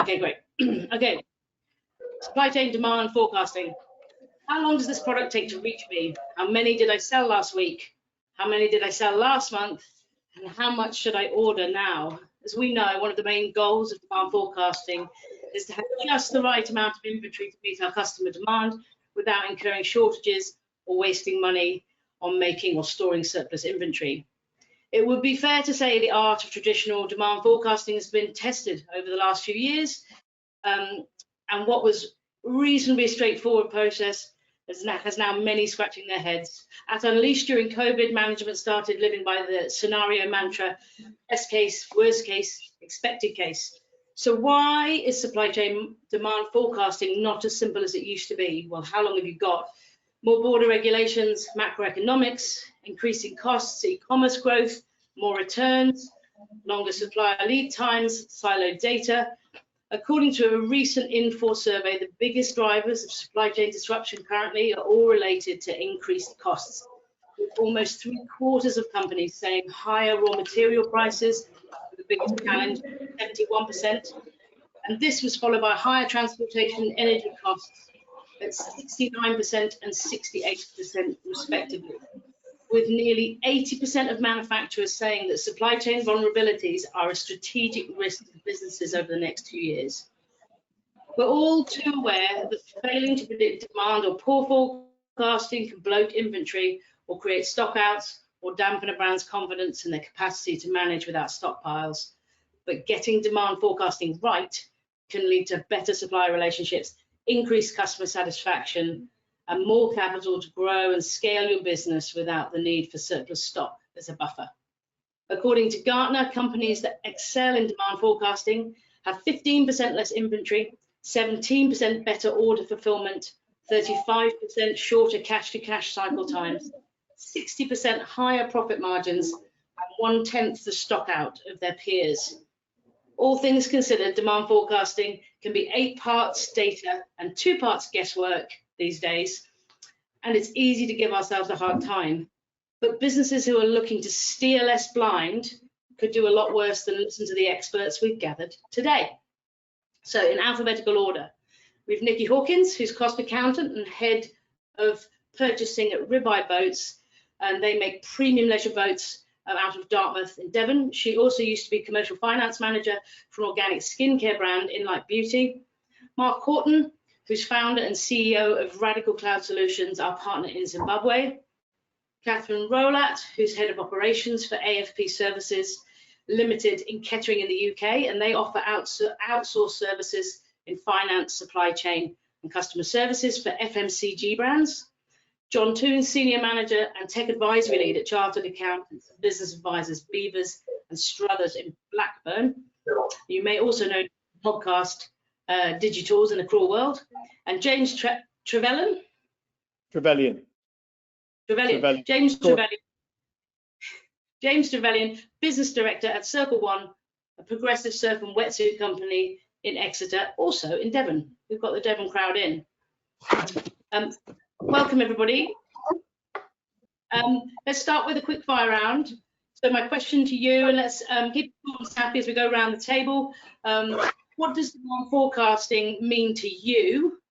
Okay, great. Okay, supply chain demand forecasting. How long does this product take to reach me? How many did I sell last week? How many did I sell last month? And how much should I order now? As we know, one of the main goals of demand forecasting is to have just the right amount of inventory to meet our customer demand without incurring shortages or wasting money on making or storing surplus inventory. It would be fair to say the art of traditional demand forecasting has been tested over the last few years, and what was reasonably straightforward process has now many scratching their heads. At Unleashed during COVID, management started living by the scenario mantra, best case, worst case, expected case. So why is supply chain demand forecasting not as simple as it used to be? Well, how long have you got? More border regulations, macroeconomics, increasing costs, e-commerce growth, more returns, longer supplier lead times, siloed data. According to a recent Infor survey, the biggest drivers of supply chain disruption currently are all related to increased costs, with almost 3/4 of companies saying higher raw material prices are the biggest challenge, 71%. And this was followed by higher transportation and energy costs at 69% and 68% respectively, with nearly 80% of manufacturers saying that supply chain vulnerabilities are a strategic risk to businesses over the next 2 years. We're all too aware that failing to predict demand or poor forecasting can bloat inventory or create stockouts or dampen a brand's confidence in their capacity to manage without stockpiles. But getting demand forecasting right can lead to better supplier relationships, increased customer satisfaction, and more capital to grow and scale your business without the need for surplus stock as a buffer. According to Gartner, companies that excel in demand forecasting have 15% less inventory, 17% better order fulfillment, 35% shorter cash-to-cash cycle times, 60% higher profit margins, and 1/10 the stock out of their peers. All things considered, demand forecasting can be 8 parts data and 2 parts guesswork these days, and it's easy to give ourselves a hard time. But businesses who are looking to steer less blind could do a lot worse than listen to the experts we've gathered today. So in alphabetical order, we've Nicki Hawkins, who's cost accountant and head of purchasing at Ribeye Boats, and they make premium leisure boats out of Dartmouth in Devon. She also used to be commercial finance manager for an organic skincare brand, Inlight Beauty. Mark Houghton, who's founder and CEO of Radical Cloud Solutions, our partner in Zimbabwe. Katherine Rowlatt, who's head of operations for AFP Services Ltd in Kettering in the UK, and they offer outsourced services in finance, supply chain, and customer services for FMCG brands. Toon, senior manager and tech advisory lead at chartered accountants and business advisors Beever and Struthers in Blackburn. You may also know the podcast Digitals in the Cruel World. And James Trevelyan. James Trevelyan, business director at Circle One, a progressive surf and wetsuit company in Exeter, also in Devon. We've got the Devon crowd in. Welcome, everybody. Let's start with a quick fire round. So my question to you, and let's keep it happy as we go around the table. What does demand forecasting mean to you?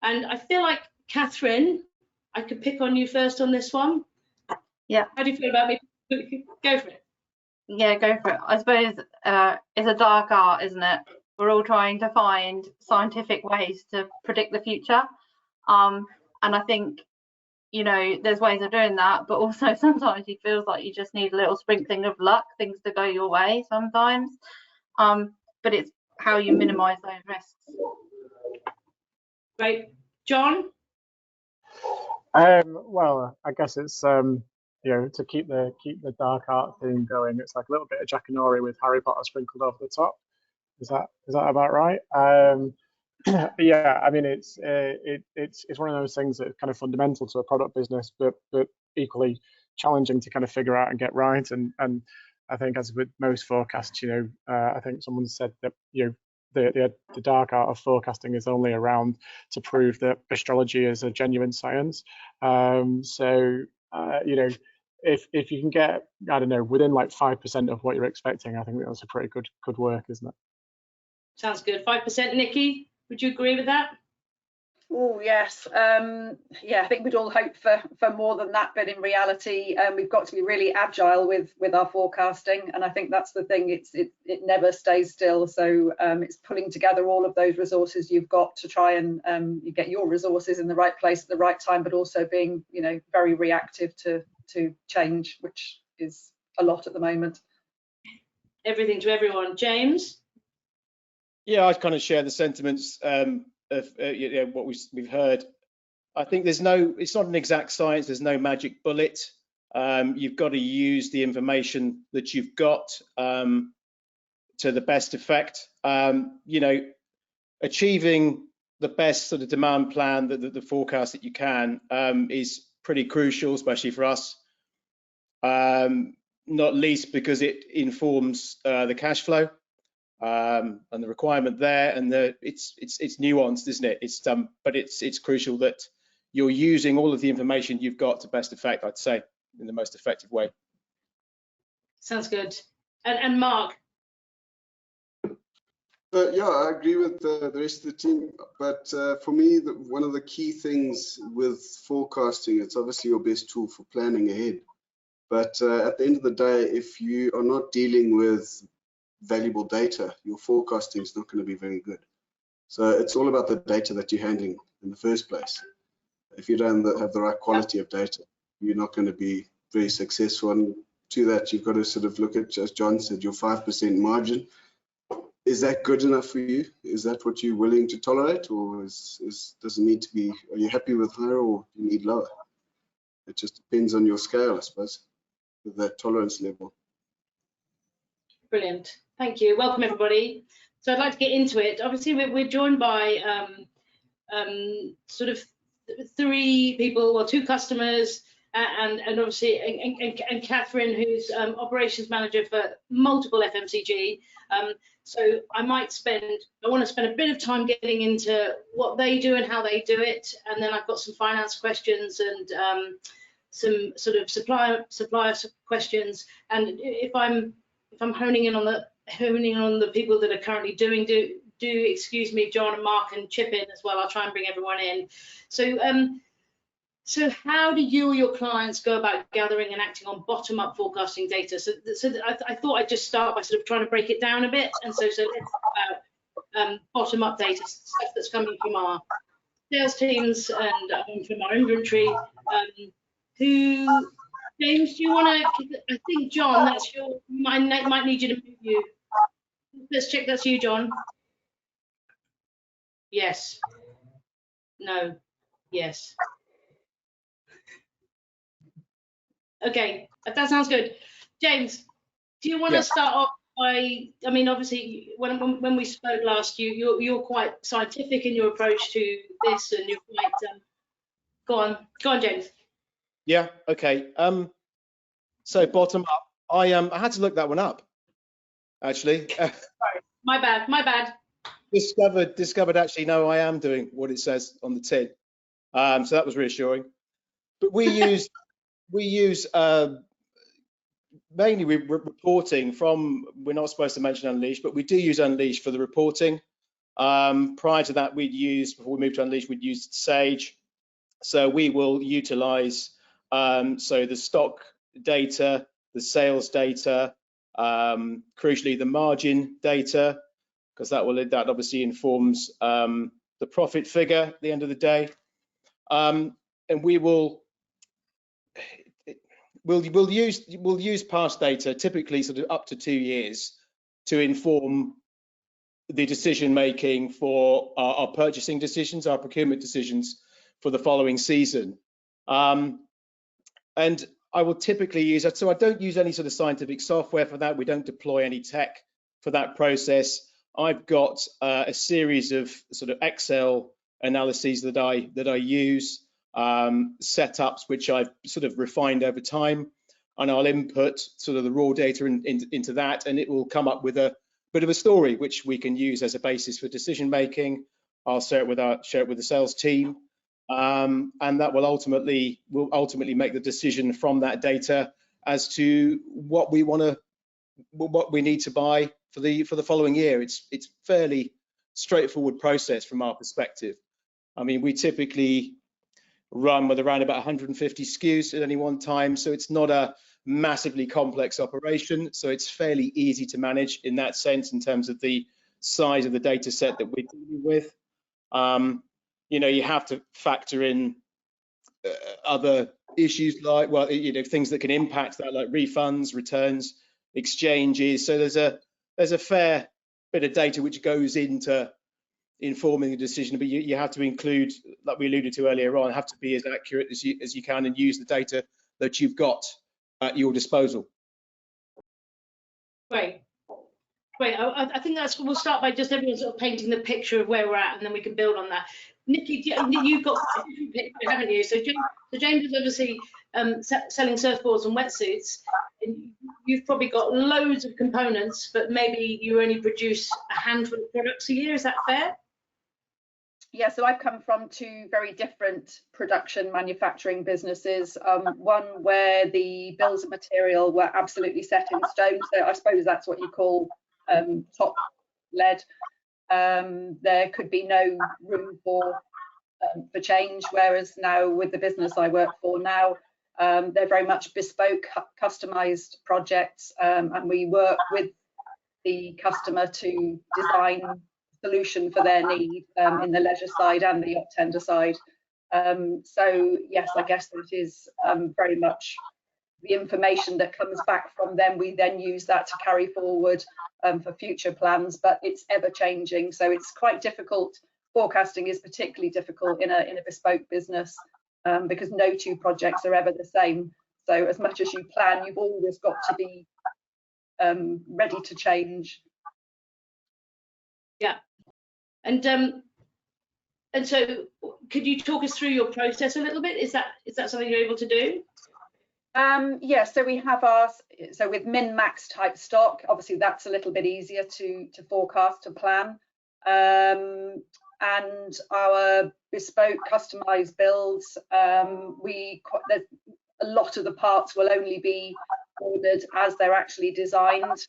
And I feel like, Katherine, I could pick on you first on this one. Yeah. How do you feel about me? Go for it. Yeah, go for it. I suppose it's a dark art, isn't it? We're all trying to find scientific ways to predict the future. And I think, you know, there's ways of doing that, but also sometimes it feels like you just need a little sprinkling of luck, things to go your way sometimes. But it's how you minimize those risks. Great. John? Well, I guess it's you know, to keep the dark art theme going, it's like a little bit of Jackanory with Harry Potter sprinkled over the top. Is that about right? Yeah, I mean, it's one of those things that is kind of fundamental to a product business, but equally challenging to kind of figure out and get right. And I think, as with most forecasts, you know, I think someone said that, you know, the dark art of forecasting is only around to prove that astrology is a genuine science. So you know, if you can get, I don't know, within like 5% of what you're expecting, I think that's a pretty good work, isn't it? Sounds good. 5%, Nicki, would you agree with that? Oh yes, yeah, I think we'd all hope for more than that, but in reality, we've got to be really agile with our forecasting, and I think that's the thing. It never stays still. So it's pulling together all of those resources you've got to try and you get your resources in the right place at the right time, but also being, you know, very reactive to change, which is a lot at the moment. Everything to everyone. James? Yeah, I kind of share the sentiments of you know, what we've heard. I think it's not an exact science. There's no magic bullet. You've got to use the information that you've got to the best effect. You know, achieving the best sort of demand plan, the forecast that you can is pretty crucial, especially for us. Not least because it informs the cash flow. And the requirement there, and it's nuanced, isn't it? But it's crucial that you're using all of the information you've got to best effect, I'd say, in the most effective way. Sounds good. And Mark? Yeah, I agree with the rest of the team. But for me, one of the key things with forecasting, it's obviously your best tool for planning ahead. But at the end of the day, if you are not dealing with valuable data, your forecasting is not going to be very good. So it's all about the data that you're handling in the first place. If you don't have the right quality of data, you're not going to be very successful. And to that, you've got to sort of look at, as John said, your 5% margin. Is that good enough for you? Is that what you're willing to tolerate, or does it need to be? Are you happy with higher, or do you need lower? It just depends on your scale, I suppose, with that tolerance level. Brilliant. Thank you. Welcome, everybody. So I'd like to get into it. Obviously, we're joined by sort of three people, well, two customers, and obviously, and Katherine, who's operations manager for multiple FMCG. So I want to spend a bit of time getting into what they do and how they do it, and then I've got some finance questions and some sort of supplier questions. And if I'm honing in on the people that are currently doing, do excuse me, John and Mark, and chip in as well. I'll try and bring everyone in. So how do you or your clients go about gathering and acting on bottom-up forecasting data? So I thought I'd just start by sort of trying to break it down a bit. And so let's talk about bottom-up data, stuff that's coming from our sales teams and from our inventory. James, do you want to? I think John, that's your. I might need you to mute you. Let's check that's you, John. Yes. No. Yes. Okay, that sounds good. James, do you want to start off by? I mean, obviously, when we spoke last, you're quite scientific in your approach to this, and you're quite. Go on, James. Yeah. Okay. So bottom up. I had to look that one up, actually. Sorry, my bad. Discovered actually, no, I am doing what it says on the tin. So that was reassuring. But we use mainly we're reporting from. We're not supposed to mention Unleash, but we do use Unleash for the reporting. Prior to that, before we moved to Unleash, we'd used Sage. So we will utilize so the stock data, the sales data, crucially the margin data, because that obviously informs the profit figure at the end of the day. And we'll use past data, typically sort of up to 2 years, to inform the decision making for our purchasing decisions, our procurement decisions for the following season. And I will typically use that. So I don't use any sort of scientific software for that. We don't deploy any tech for that process. I've got a series of sort of Excel analyses that I use, setups which I've sort of refined over time, and I'll input sort of the raw data into that, and it will come up with a bit of a story which we can use as a basis for decision making. I'll share it with the sales team, and that will ultimately make the decision from that data as to what we need to buy for the following year. It's fairly straightforward process from our perspective. I mean, we typically run with around about 150 SKUs at any one time, so it's not a massively complex operation. So it's fairly easy to manage in that sense in terms of the size of the data set that we're dealing with. You know, you have to factor in other issues like, well, you know, things that can impact that, like refunds, returns, exchanges. So there's a fair bit of data which goes into informing the decision, but you have to include, like we alluded to earlier on, have to be as accurate as you can and use the data that you've got at your disposal. Great. I think we'll start by just everyone sort of painting the picture of where we're at, and then we can build on that. Nicki, you've got a different picture, haven't you? So James is obviously selling surfboards and wetsuits, and you've probably got loads of components, but maybe you only produce a handful of products a year. Is that fair? Yeah, so I've come from two very different production manufacturing businesses. One where the bills of material were absolutely set in stone. So I suppose that's what you call top lead. There could be no room for change. Whereas now with the business I work for now, they're very much bespoke, customized projects, and we work with the customer to design solution for their need in the leisure side and the yacht tender side. So yes, I guess that is very much the information that comes back from them. We then use that to carry forward for future plans, but it's ever changing, so it's quite difficult. Forecasting is particularly difficult in a bespoke business because no two projects are ever the same. So as much as you plan, you've always got to be ready to change. Yeah. And so could you talk us through your process a little bit? Is that something you're able to do? Yeah, so we have with min-max type stock, obviously that's a little bit easier to forecast, to plan. And our bespoke customized builds, there's a lot of the parts will only be ordered as they're actually designed.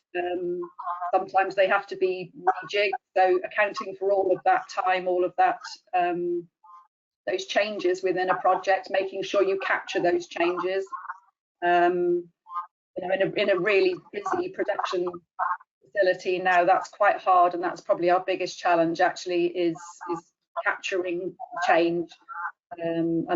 Sometimes they have to be rejigged, so accounting for all of that time, all of that those changes within a project, making sure you capture those changes. You know, in a really busy production facility now, that's quite hard, and that's probably our biggest challenge actually, is capturing change. And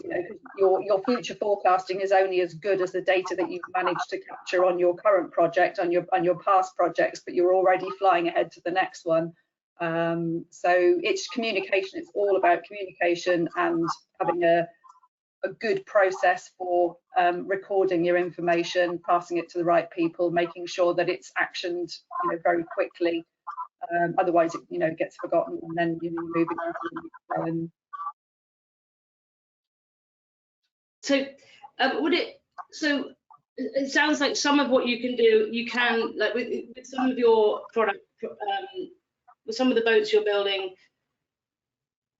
you know, your future forecasting is only as good as the data that you've managed to capture on your current project, on your past projects, but you're already flying ahead to the next one. So it's communication. It's all about communication and having a good process for recording your information, passing it to the right people, making sure that it's actioned, you know, very quickly. Otherwise, it gets forgotten, and then you're moving on. So so it sounds like some of what you can do, you can, like with some of your product, with some of the boats you're building.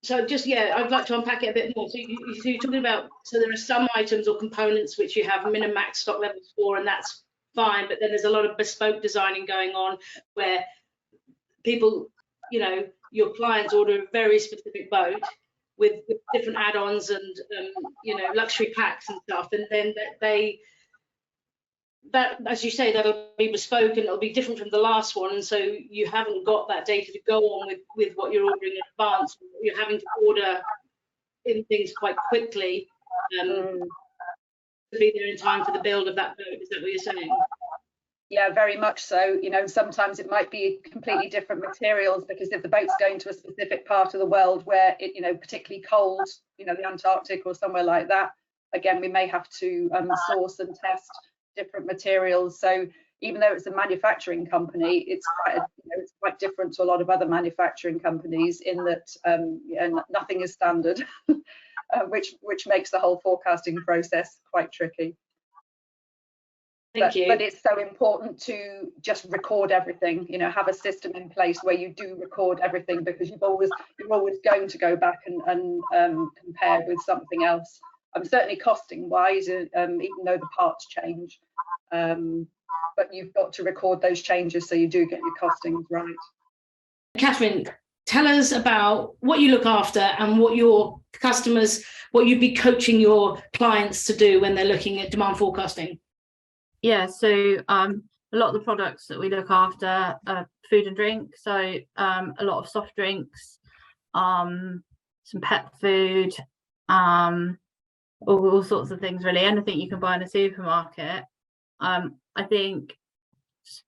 So just, yeah, I'd like to unpack it a bit more. So you're talking about, so there are some items or components which you have min and max stock levels for, and that's fine, but then there's a lot of bespoke designing going on where people, you know, your clients order a very specific boat with different add-ons and you know, luxury packs and stuff, and then that, as you say, that'll be bespoke and it'll be different from the last one, and so you haven't got that data to go on with what you're ordering in advance. You're having to order in things quite quickly to be there in time for the build of that boat. Is that what you're saying? Yeah, very much so. You know, sometimes it might be completely different materials, because if the boat's going to a specific part of the world where it, you know, particularly cold, you know, the Antarctic or somewhere like that, again, we may have to source and test different materials. So even though it's a manufacturing company, it's quite different to a lot of other manufacturing companies in that nothing is standard, which makes the whole forecasting process quite tricky. Thank you. But it's so important to just record everything, you know, have a system in place where you do record everything, because you're always going to go back and compare with something else. Certainly costing wise, even though the parts change. but you've got to record those changes so you do get your costings right. Katherine, tell us about what you look after and what your customers, what you'd be coaching your clients to do when they're looking at demand forecasting. Yeah, so a lot of the products that we look after are food and drink. So a lot of soft drinks, some pet food, all sorts of things really, anything you can buy in a supermarket. I think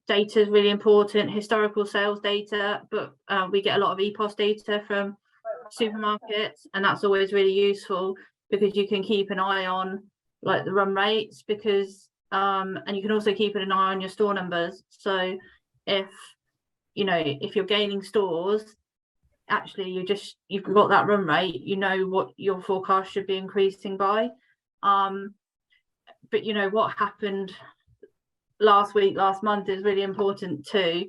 data is really important, historical sales data, but we get a lot of EPOS data from supermarkets, and that's always really useful because you can keep an eye on like the run rates, because and you can also keep an eye on your store numbers. So if you're gaining stores, actually you've got that run rate, you know what your forecast should be increasing by. But what happened last week, last month is really important too,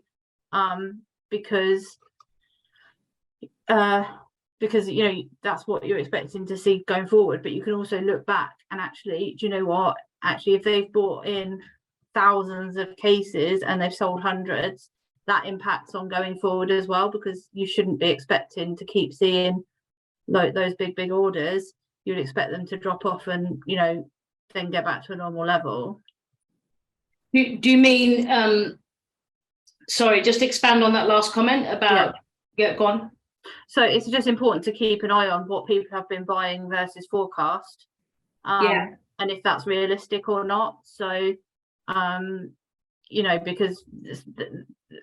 because that's what you're expecting to see going forward. But you can also look back and actually, do you know what, actually if they've brought in thousands of cases and they've sold hundreds, that impacts on going forward as well, because you shouldn't be expecting to keep seeing like those big orders. You'd expect them to drop off and then get back to a normal level. Do you mean sorry, just expand on that last comment about go on. So it's just important to keep an eye on what people have been buying versus forecast, and if that's realistic or not. So because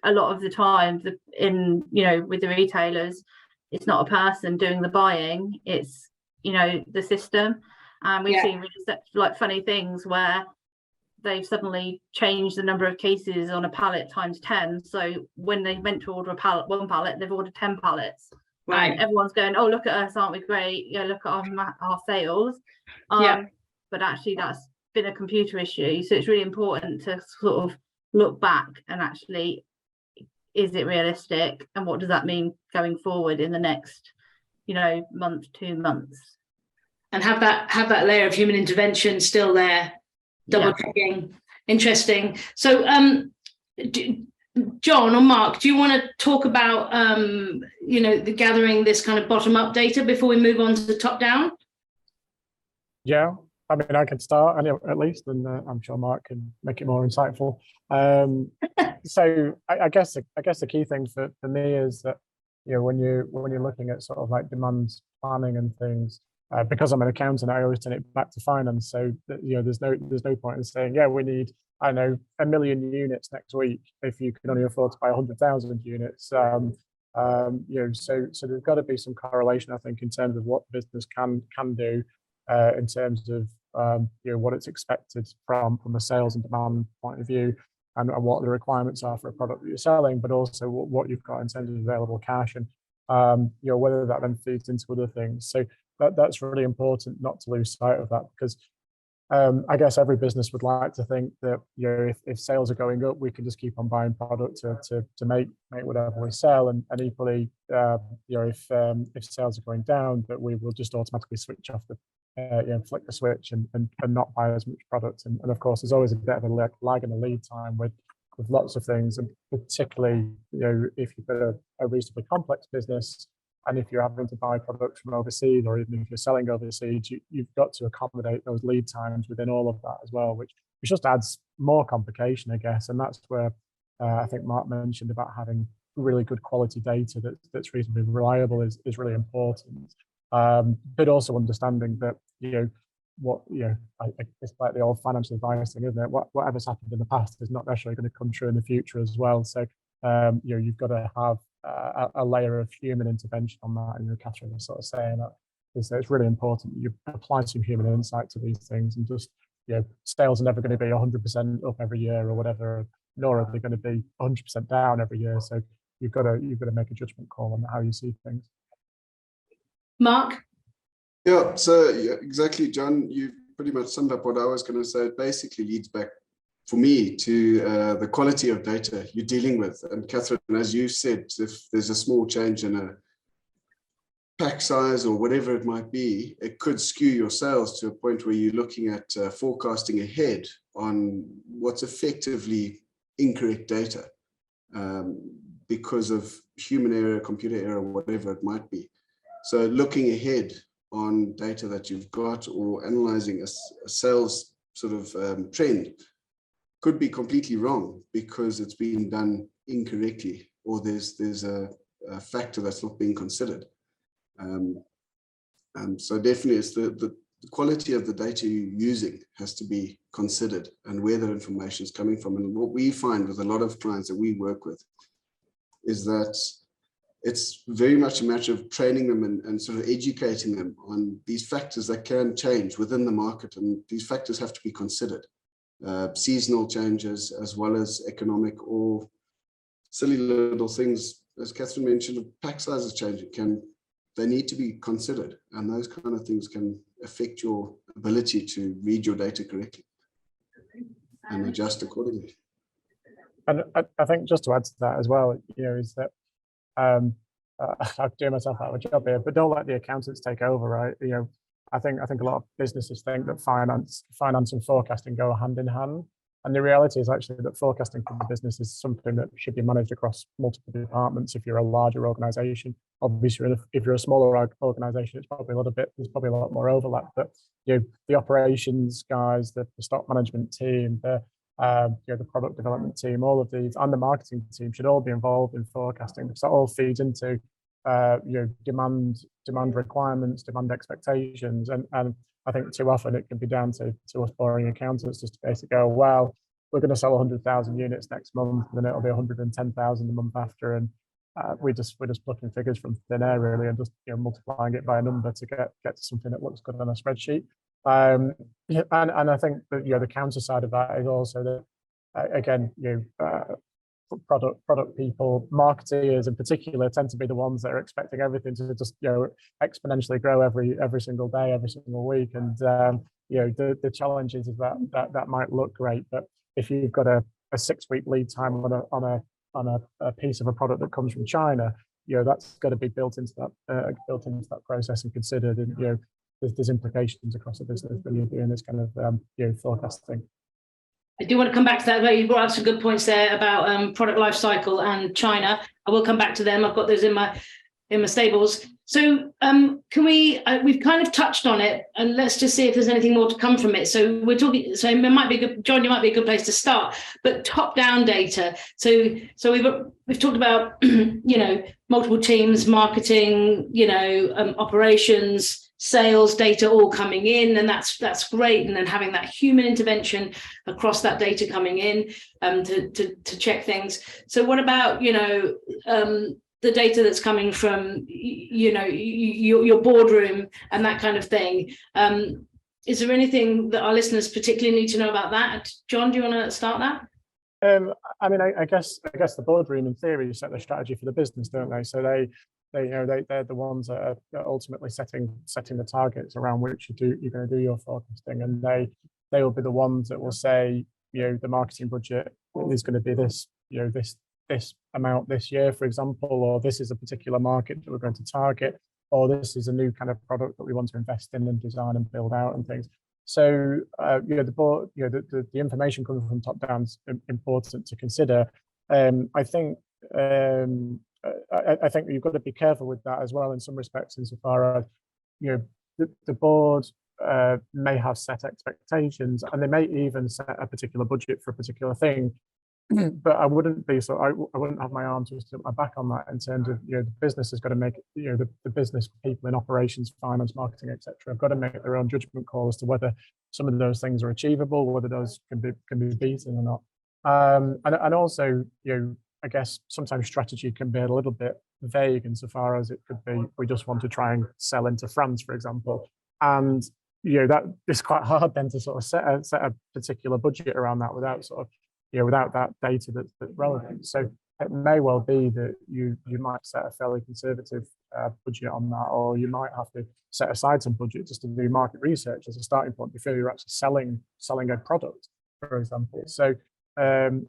a lot of the time with the retailers, it's not a person doing the buying, it's the system. And we've seen really like funny things where they've suddenly changed the number of cases on a pallet times 10. So when they meant to order one pallet, they've ordered 10 pallets. Right. Everyone's going, oh, look at us, aren't we great? Yeah, look at our sales. But actually that's been a computer issue. So it's really important to sort of look back and actually, is it realistic? And what does that mean going forward in the next, month, 2 months? And have that layer of human intervention still there, double checking. Interesting. So John or Mark, do you want to talk about the gathering this kind of bottom up data before we move on to the top down? Yeah, I mean, I can start at least, and I'm sure Mark can make it more insightful. So I guess the key thing for me is that when you're looking at sort of like demand planning and things, because I'm an accountant, I always turn it back to finance. So there's no point in saying, we need 1 million units next week if you can only afford to buy 100,000 units. So there's got to be some correlation, I think, in terms of what business can do in terms of what it's expected from a sales and demand point of view, and what the requirements are for a product that you're selling, but also what you've got in terms of available cash, and whether that then feeds into other things. So that's really important not to lose sight of that, because I guess every business would like to think that if sales are going up, we can just keep on buying product to make whatever we sell, and equally if sales are going down, that we will just automatically switch off the flick the switch and not buy as much product. And of course, there's always a bit of a lag and a lead time with lots of things, and particularly if you've got a reasonably complex business, and if you're having to buy products from overseas, or even if you're selling overseas, you've got to accommodate those lead times within all of that as well, which just adds more complication, I guess. And that's where I think Mark mentioned about having really good quality data that's reasonably reliable is really important. But also understanding that it's like the old financial advice thing, isn't it? Whatever's happened in the past is not necessarily going to come true in the future as well. So you've got to have a layer of human intervention on that. And Katherine was sort of saying that it's really important you apply some human insight to these things, and just sales are never going to be 100% up every year or whatever, nor are they going to be 100% down every year. So you've got to make a judgment call on how you see things. Mark? Yeah, so exactly, John, you've pretty much summed up what I was going to say. It basically leads back, for me, to the quality of data you're dealing with. And Katherine, as you said, if there's a small change in a pack size or whatever it might be, it could skew your sales to a point where you're looking at forecasting ahead on what's effectively incorrect data because of human error, computer error, whatever it might be. So looking ahead on data that you've got, or analyzing a sales sort of trend, could be completely wrong because it's being done incorrectly, or there's a factor that's not being considered. So definitely it's the quality of the data you're using has to be considered, and where that information is coming from. And what we find with a lot of clients that we work with is that it's very much a matter of training them and sort of educating them on these factors that can change within the market, and these factors have to be considered. Seasonal changes, as well as economic or silly little things, as Katherine mentioned, pack sizes changing, they need to be considered, and those kind of things can affect your ability to read your data correctly and adjust accordingly. And I think just to add to that as well, is that I'm doing myself out of a job here, but don't let the accountants take over, right? I think a lot of businesses think that finance and forecasting go hand in hand, and the reality is actually that forecasting for the business is something that should be managed across multiple departments. If you're a larger organisation, obviously, if you're a smaller organisation, it's probably there's probably a lot more overlap. But the operations guys, the stock management team, the product development team, all of these, and the marketing team should all be involved in forecasting, because that all feeds into demand requirements, demand expectations, and I think too often it can be down to us boring accountants just to basically go, well, we're going to sell 100,000 units next month, and then it'll be 110,000 the month after, and we're just plucking figures from thin air really, and just multiplying it by a number to get to something that looks good on a spreadsheet. And I think that the counter side of that is also that again, product people, marketeers in particular, tend to be the ones that are expecting everything to just exponentially grow every single day, every single week. And the challenge is that might look great, but if you've got a 6-week lead time on a piece of a product that comes from China, that's got to be built into that process and considered. And there's implications across the business when you're doing this kind of forecasting. I do want to come back to that, but you brought up some good points there about product life cycle and China. I will come back to them. I've got those in my stables. So can we've kind of touched on it, and let's just see if there's anything more to come from it. So we're talking, so it might be good, John, you might be a good place to start, but top-down data. So we've talked about multiple teams, marketing, operations, sales data all coming in, and that's great. And then having that human intervention across that data coming in to check things. So what about the data that's coming from your boardroom and that kind of thing? Is there anything that our listeners particularly need to know about that? John, do you want to start that? I guess the boardroom in theory set the strategy for the business, don't they? So they're the ones that are ultimately setting the targets around which you're going to do your forecasting, and they will be the ones that will say, the marketing budget is going to be this amount this year, for example, or this is a particular market that we're going to target, or this is a new kind of product that we want to invest in and design and build out and things. So the board, the information coming from top down is important to consider. I think you've got to be careful with that as well in some respects, insofar as the board may have set expectations, and they may even set a particular budget for a particular thing. But I wouldn't have my arm twisted at my back on that, in terms of the business has got to make it, the business people in operations, finance, marketing, etc. have got to make their own judgment call as to whether some of those things are achievable, whether those can be beaten or not. And also I guess sometimes strategy can be a little bit vague, insofar as it could be we just want to try and sell into France, for example, and that is quite hard then to sort of set a particular budget around that without without that data that's relevant. So it may well be that you might set a fairly conservative budget on that, or you might have to set aside some budget just to do market research as a starting point before you're actually selling a product, for example. So the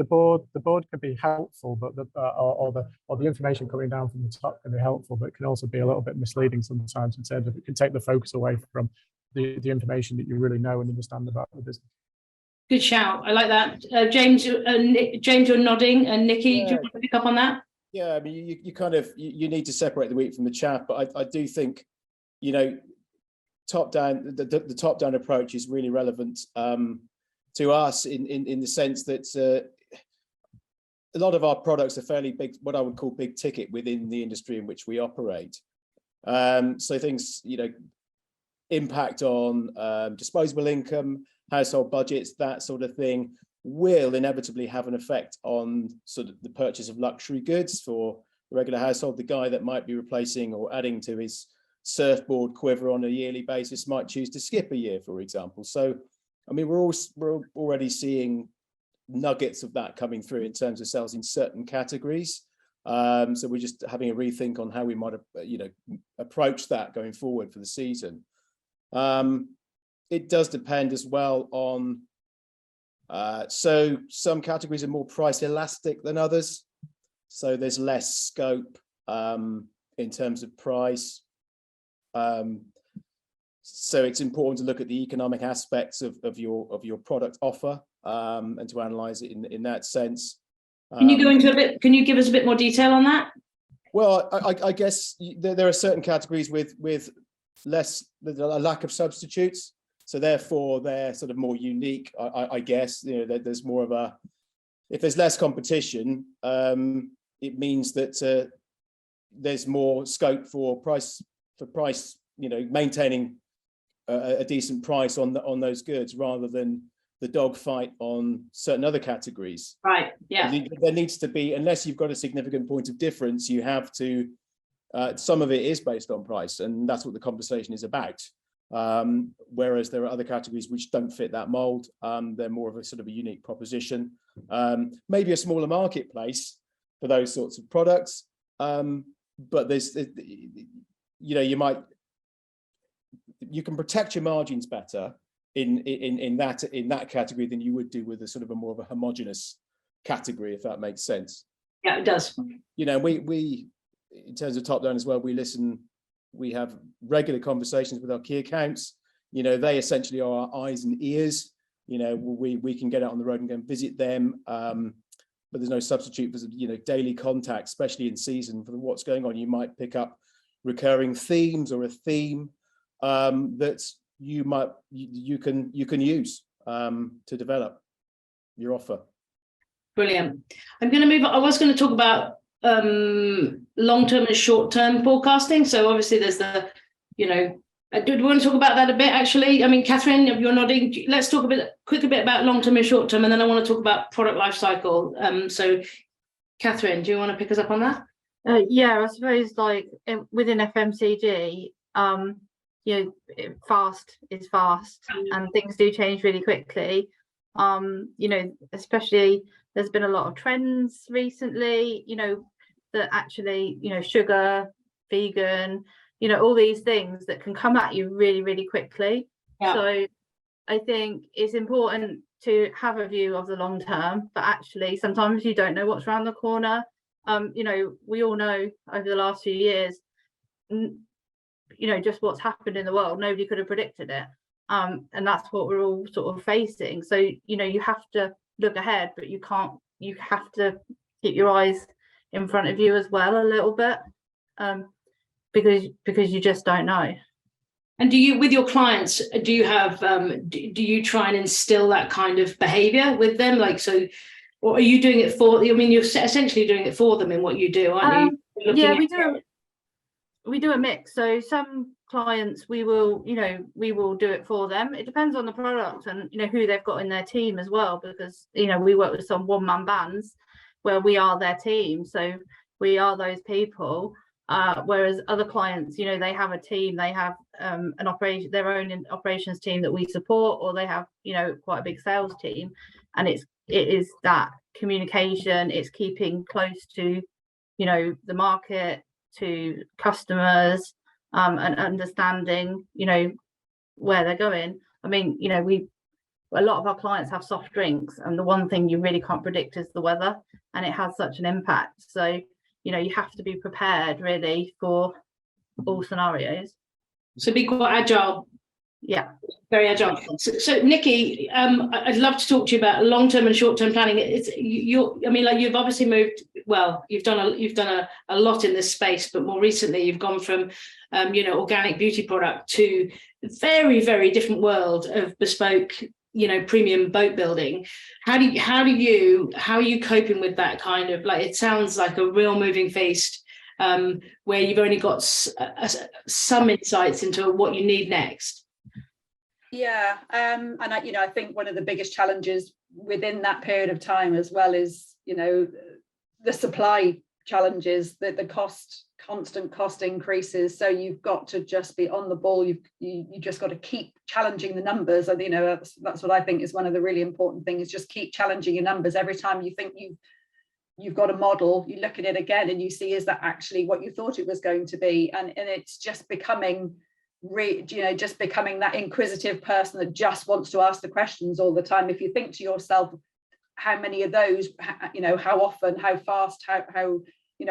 board can be helpful, but the information coming down from the top can be helpful, but it can also be a little bit misleading sometimes, in terms of it can take the focus away from the information that you really know and understand about the business. Good shout. I like that. James, James, you're nodding, and Nicki, do you want to pick up on that? Yeah, I mean, you kind of you need to separate the wheat from the chaff, but I do think, you know, top down, the top down approach is really relevant to us in the sense that a lot of our products are fairly big, what I would call big ticket within the industry in which we operate. So things, you know, impact on disposable income, household budgets, that sort of thing, will inevitably have an effect on sort of the purchase of luxury goods for the regular household. The guy that might be replacing or adding to his surfboard quiver on a yearly basis might choose to skip a year, for example. So, I mean, we're already seeing nuggets of that coming through in terms of sales in certain categories. So we're just having a rethink on how we might, you know, approach that going forward for the season. It does depend as well on, so some categories are more price elastic than others. So there's less scope in terms of price. So it's important to look at the economic aspects of your product offer and to analyze it in that sense. Can you go into a bit? Can you give us a bit more detail on that? Well, I guess there are certain categories with a lack of substitutes, so therefore they're sort of more unique. I guess, you know, there's more of a, if there's less competition, it means that there's more scope for price, you know, maintaining a decent price on those goods rather than the dogfight on certain other categories. Right. Yeah. There needs to be, unless you've got a significant point of difference, you have to. Some of it is based on price, and that's what the conversation is about. Whereas there are other categories which don't fit that mold. They're more of a sort of a unique proposition. Maybe a smaller marketplace for those sorts of products. But there's, you know, you can protect your margins better in that category than you would do with a sort of a more of a homogenous category, if that makes sense. Yeah, it does. You know, we in terms of top down as well, we have regular conversations with our key accounts. You know, they essentially are our eyes and ears. You know, we can get out on the road and go and visit them, but there's no substitute for, you know, daily contact, especially in season for what's going on. You might pick up recurring themes or a theme that you can use to develop your offer. Brilliant. I'm going to move on. I was going to talk about long-term and short-term forecasting. So obviously there's the, you know, do we want to talk about that a bit, actually? I mean, Katherine, you're nodding. Let's talk a bit about long-term and short-term, and then I want to talk about product life cycle. So Katherine, do you want to pick us up on that? Yeah, I suppose like within FMCG, you know, fast is fast, and things do change really quickly. You know, especially there's been a lot of trends recently, you know, that actually, you know, sugar, vegan, you know, all these things that can come at you really, really quickly. Yeah. So I think it's important to have a view of the long term, but actually sometimes you don't know what's around the corner. You know, we all know over the last few years, you know, just what's happened in the world. Nobody could have predicted it. And that's what we're all sort of facing. So, you know, you have to look ahead, but you have to keep your eyes in front of you as well a little bit, because you just don't know. And do you, with your clients, do you have, do you try and instill that kind of behavior with them? Like, so, or are you doing it for, I mean, you're essentially doing it for them in what you do, aren't you? Yeah, we do a mix. So some clients we will do it for them. It depends on the product and, you know, who they've got in their team as well, because, you know, we work with some one-man bands where we are their team, so we are those people, whereas other clients, you know, they have a team, they have their own operations team that we support, or they have, you know, quite a big sales team, and it is that communication, it's keeping close to, you know, the market, to customers, and understanding, you know, where they're going. I mean, you know, a lot of our clients have soft drinks, and the one thing you really can't predict is the weather, and it has such an impact. So, you know, you have to be prepared really for all scenarios. So be quite agile. Yeah. Very agile. So Nicki, I'd love to talk to you about long-term and short-term planning. I mean, like, you've obviously moved. Well, you've done a lot in this space, but more recently, you've gone from, organic beauty product to a very, very different world of bespoke, premium boat building. How are you coping with that kind of, like, it sounds like a real moving feast, where you've only got some insights into what you need next? Yeah, and I think one of the biggest challenges within that period of time as well is, the supply challenges, the constant cost increases. So you've got to just be on the ball. You just got to keep challenging the numbers. And that's what I think is one of the really important things. Just keep challenging your numbers. Every time you think you've got a model, you look at it again and you see, is that actually what you thought it was going to be? And it's just becoming that inquisitive person that just wants to ask the questions all the time. If you think to yourself, how many of those, how often, how fast, how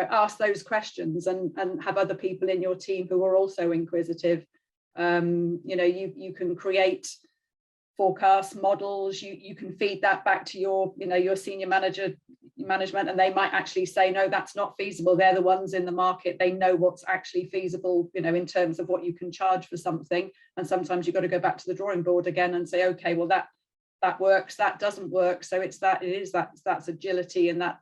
ask those questions, and have other people in your team who are also inquisitive. You can create forecast models, you can feed that back to your senior management, and they might actually say, no, that's not feasible. They're the ones in the market, they know what's actually feasible, in terms of what you can charge for something. And sometimes you've got to go back to the drawing board again and say, okay, well, that works, that doesn't work. So that's agility, and that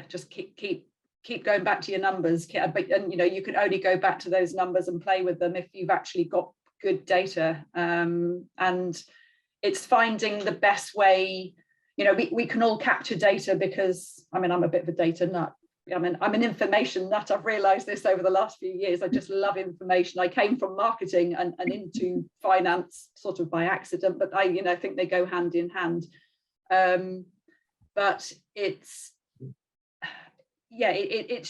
just keep going back to your numbers. And you can only go back to those numbers and play with them if you've actually got good data. And it's finding the best way. We can all capture data, because I'm a bit of a data nut. I'm an information nut. I've realized this over the last few years. I just love information. I came from marketing and into finance sort of by accident, but I think they go hand in hand. But it's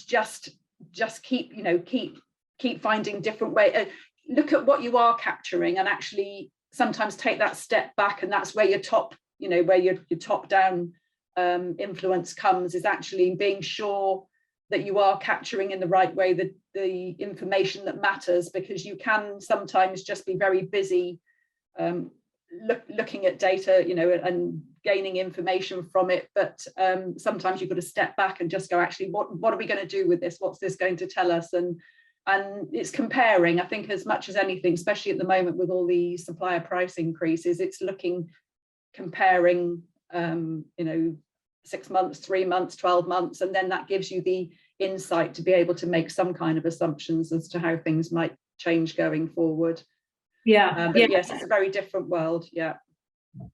just keep finding different ways. Look at what you are capturing, and actually sometimes take that step back, and that's where your top down influence comes, is actually being sure that you are capturing in the right way the information that matters, because you can sometimes just be very busy looking at data, and gaining information from it, but sometimes you've got to step back and just go, actually, what are we going to do with this? What's this going to tell us? And it's comparing, I think, as much as anything, especially at the moment with all the supplier price increases, it's comparing 6 months, 3 months, 12 months, and then that gives you the insight to be able to make some kind of assumptions as to how things might change going forward. But yes, it's a very different world.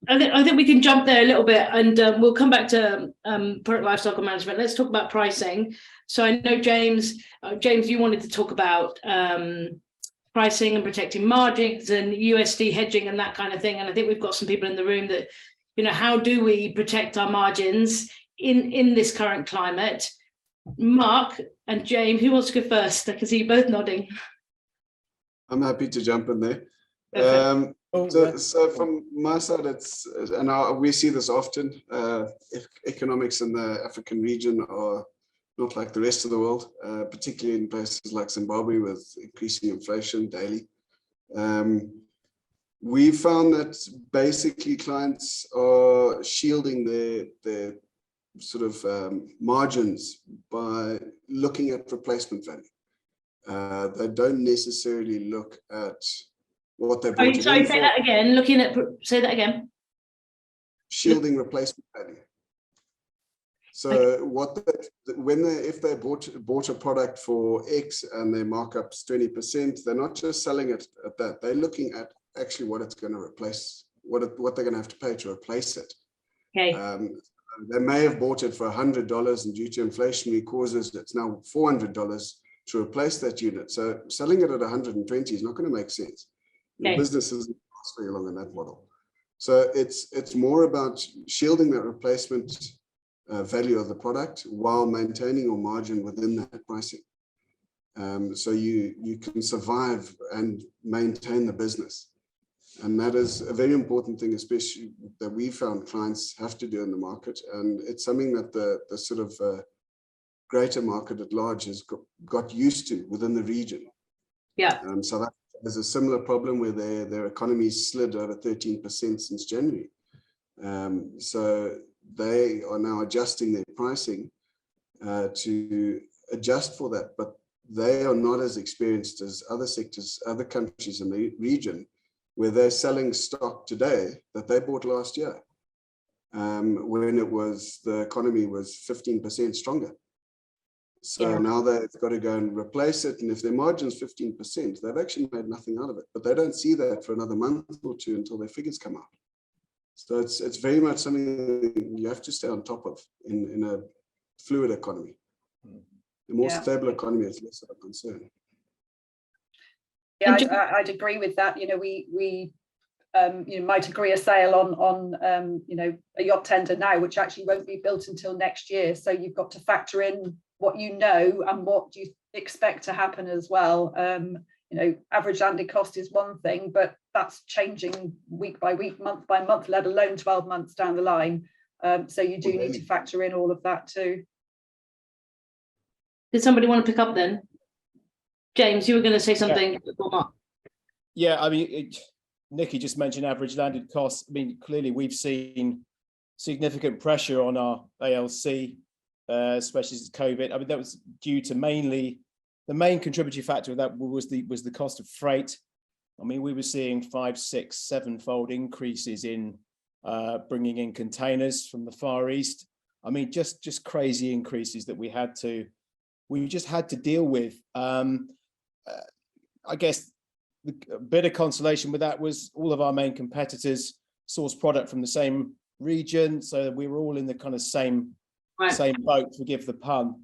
I think we can jump there a little bit, and we'll come back to product lifecycle management. Let's talk about pricing. So I know James, you wanted to talk about pricing and protecting margins and USD hedging and that kind of thing. And I think we've got some people in the room that, how do we protect our margins in this current climate? Mark and James, who wants to go first? I can see you both nodding. I'm happy to jump in there. So from my side, we see this often. Economics in the African region are not like the rest of the world, particularly in places like Zimbabwe with increasing inflation daily. We found that basically clients are shielding their sort of margins by looking at replacement value. They don't necessarily look at what they bought. Sorry, say that again. Say that again. Shielding replacement value. So if they bought a product for X and their markup's 20%, they're not just selling it at that. They're looking at actually what it's going to replace, what they're going to have to pay to replace it. Okay. They may have bought it for $100, and due to inflationary causes, it's now $400 to replace that unit. So selling it at 120 is not going to make sense. Your business isn't last very long in that model. So it's more about shielding that replacement value of the product while maintaining your margin within that pricing. So you can survive and maintain the business. And that is a very important thing, especially that we found clients have to do in the market. And it's something that the sort of greater market at large has got used to within the region. Yeah. South Africa has a similar problem where their economy slid over 13% since January. So they are now adjusting their pricing to adjust for that, but they are not as experienced as other sectors, other countries in the region, where they're selling stock today that they bought last year, when the economy was 15% stronger. So now they've got to go and replace it. And if their margin's 15%, they've actually made nothing out of it. But they don't see that for another month or two until their figures come out. So it's very much something you have to stay on top of in a fluid economy. The more stable economy, it's less of a concern. Yeah, I'd agree with that. You know, we might agree a sale on a yacht tender now, which actually won't be built until next year. So you've got to factor in what you know and what you expect to happen as well. You know, average landed cost is one thing, but that's changing week by week, month by month, let alone 12 months down the line. So you do need to factor in all of that too. Did somebody want to pick up then? James, you were going to say something. Yeah, I mean, Nicki just mentioned average landed costs. I mean, clearly we've seen significant pressure on our ALC, especially since COVID. I mean, that was due to mainly, the main contributory factor of that was the cost of freight. I mean, we were seeing 5, 6, 7-fold increases in bringing in containers from the Far East. I mean, just crazy increases that we just had to deal with. I guess a bit of consolation with that was all of our main competitors source product from the same region, so we were all in the kind of same boat, forgive the pun.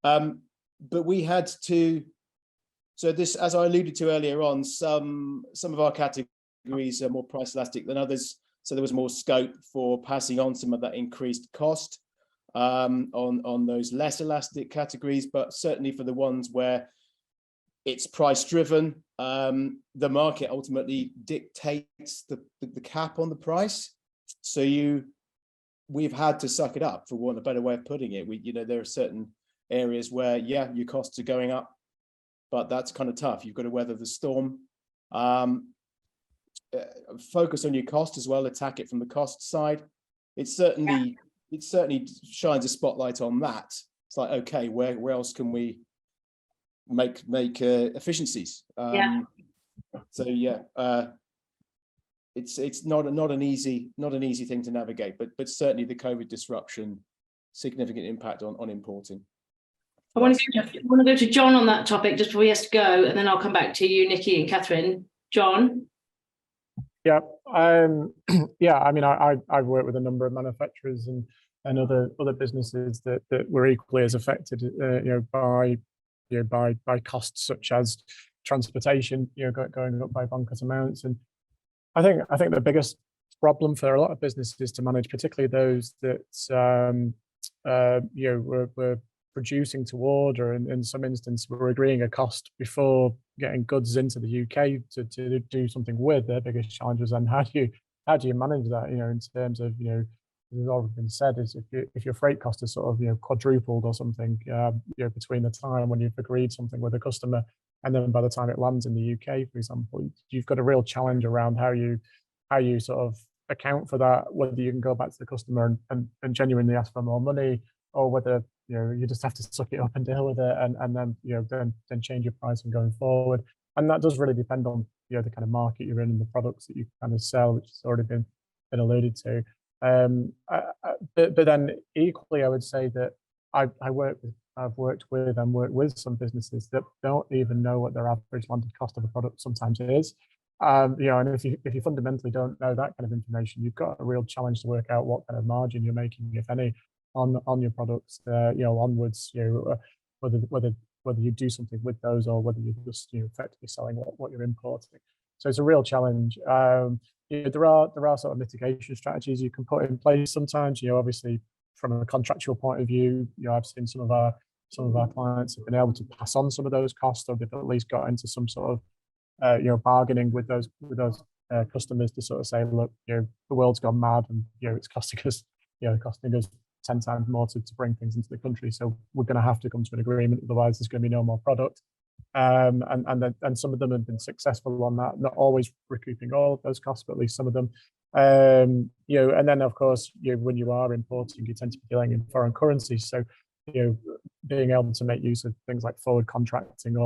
But we had to, so this, as I alluded to earlier on, some of our categories are more price elastic than others, so there was more scope for passing on some of that increased cost on those less elastic categories. But certainly for the ones where it's price driven, the market ultimately dictates the cap on the price. So we've had to suck it up, for want of a better way of putting it. There are certain areas where, yeah, your costs are going up, but that's kind of tough. You've got to weather the storm. Focus on your cost as well, attack it from the cost side. It certainly shines a spotlight on that. It's like, okay, where else can we make efficiencies? So yeah, it's not an easy thing to navigate, but certainly the COVID disruption, significant impact on importing. I want to go to John on that topic just before he has to go, and then I'll come back to you, Nicki and Katherine. John. Yeah, yeah. I mean, I've worked with a number of manufacturers and other businesses that were equally as affected, by costs such as transportation, going up by bonkers amounts. And I think the biggest problem for a lot of businesses to manage, particularly those that were producing to order, and in some instances we're agreeing a cost before getting goods into the UK to do something with. Their biggest challenge is then how do you manage that, in terms of, as already been said, is if your freight cost is sort of quadrupled or something, between the time when you've agreed something with a customer and then by the time it lands in the UK, for example, you've got a real challenge around how you sort of account for that, whether you can go back to the customer and genuinely ask for more money, or whether you just have to suck it up and deal with it, and then then change your pricing going forward. And that does really depend on the kind of market you're in and the products that you kind of sell, which has already been alluded to. But then equally, I would say that I've worked with some businesses that don't even know what their average landed cost of a product sometimes is. And if you fundamentally don't know that kind of information, you've got a real challenge to work out what kind of margin you're making, if any, on your products, onwards, whether you do something with those or whether you're just effectively selling what you're importing. So it's a real challenge. There are sort of mitigation strategies you can put in place sometimes. Obviously from a contractual point of view, I've seen some of our clients have been able to pass on some of those costs, or they've at least got into some sort of bargaining with those customers to sort of say, look, the world's gone mad, and it's costing us 10 times more to bring things into the country. So we're going to have to come to an agreement, otherwise there's going to be no more product. And some of them have been successful on that, not always recouping all of those costs, but at least some of them. You know, and then of course, when you are importing, you tend to be dealing in foreign currencies. So, being able to make use of things like forward contracting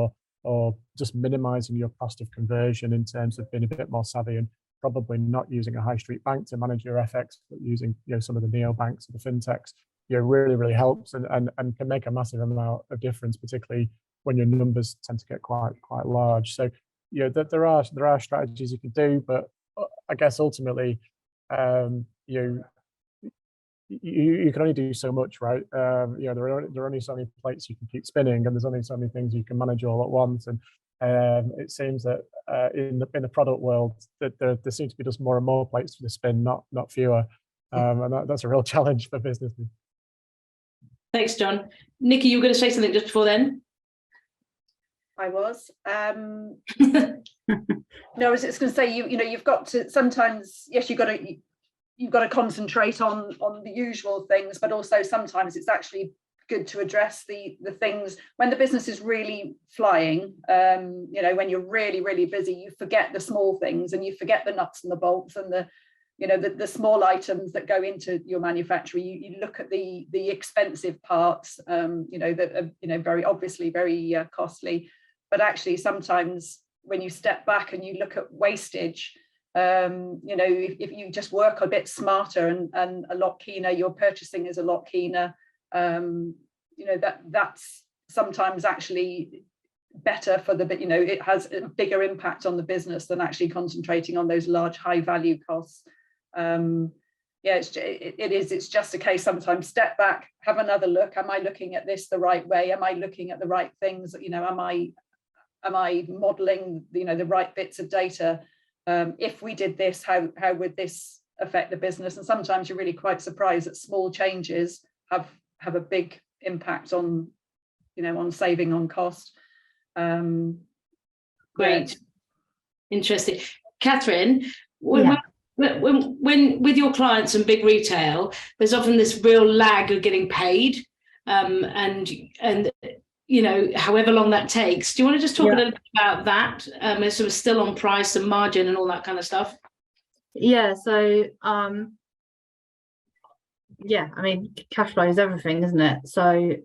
or just minimizing your cost of conversion in terms of being a bit more savvy and probably not using a high street bank to manage your FX, but using some of the neobanks or the fintechs, really helps and can make a massive amount of difference, particularly when your numbers tend to get quite large. So there are strategies you can do, but I guess ultimately you can only do so much, right? There are only so many plates you can keep spinning, and there's only so many things you can manage all at once. And it seems that in the product world, that there seems to be just more and more plates to spin, not fewer. And that's a real challenge for businesses. Thanks, John. Nicki, you were going to say something just before then? I was. No, I was just going to say, you've got to sometimes, yes, you've got to concentrate on the usual things, but also sometimes it's actually good to address the things when the business is really flying. When you're really busy, you forget the small things and you forget the nuts and the bolts and the small items that go into your manufacturing. You look at the expensive parts, that are very obviously very costly, but actually sometimes when you step back and you look at wastage, if you just work a bit smarter and a lot keener, your purchasing is a lot keener. That's sometimes actually better for it has a bigger impact on the business than actually concentrating on those large high value costs. It's just a case sometimes step back, have another look. Am I looking at this the right way? Am I looking at the right things? Am I modeling the right bits of data? If we did this, how would this affect the business? And sometimes you're really quite surprised that small changes have a big impact on saving on cost. Great. Interesting. Katherine, when with your clients and big retail, there's often this real lag of getting paid, and however long that takes. Do you want to just talk a little bit about that? Sort of still on price and margin and all that kind of stuff. Yeah, so cash flow is everything, isn't it? So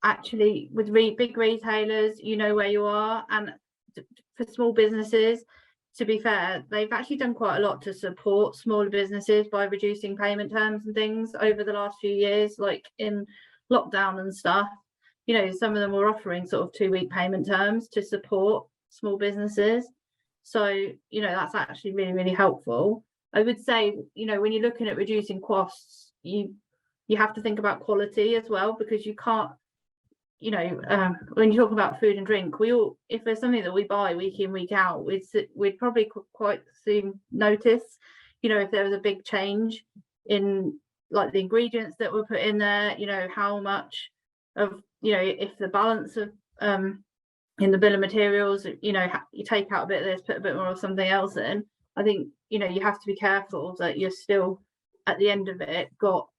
actually with big retailers, where you are, and for small businesses, to be fair, they've actually done quite a lot to support smaller businesses by reducing payment terms and things over the last few years, like in lockdown and stuff. Some of them were offering sort of 2-week payment terms to support small businesses. So that's actually really helpful. I would say when you're looking at reducing costs, you have to think about quality as well, because you can't when you talk about food and drink, if there's something that we buy week in week out, we'd probably quite soon notice if there was a big change in like the ingredients that were put in there, how much of if the balance of in the bill of materials, you take out a bit of this, put a bit more of something else in. I think you have to be careful that you're still at the end of it got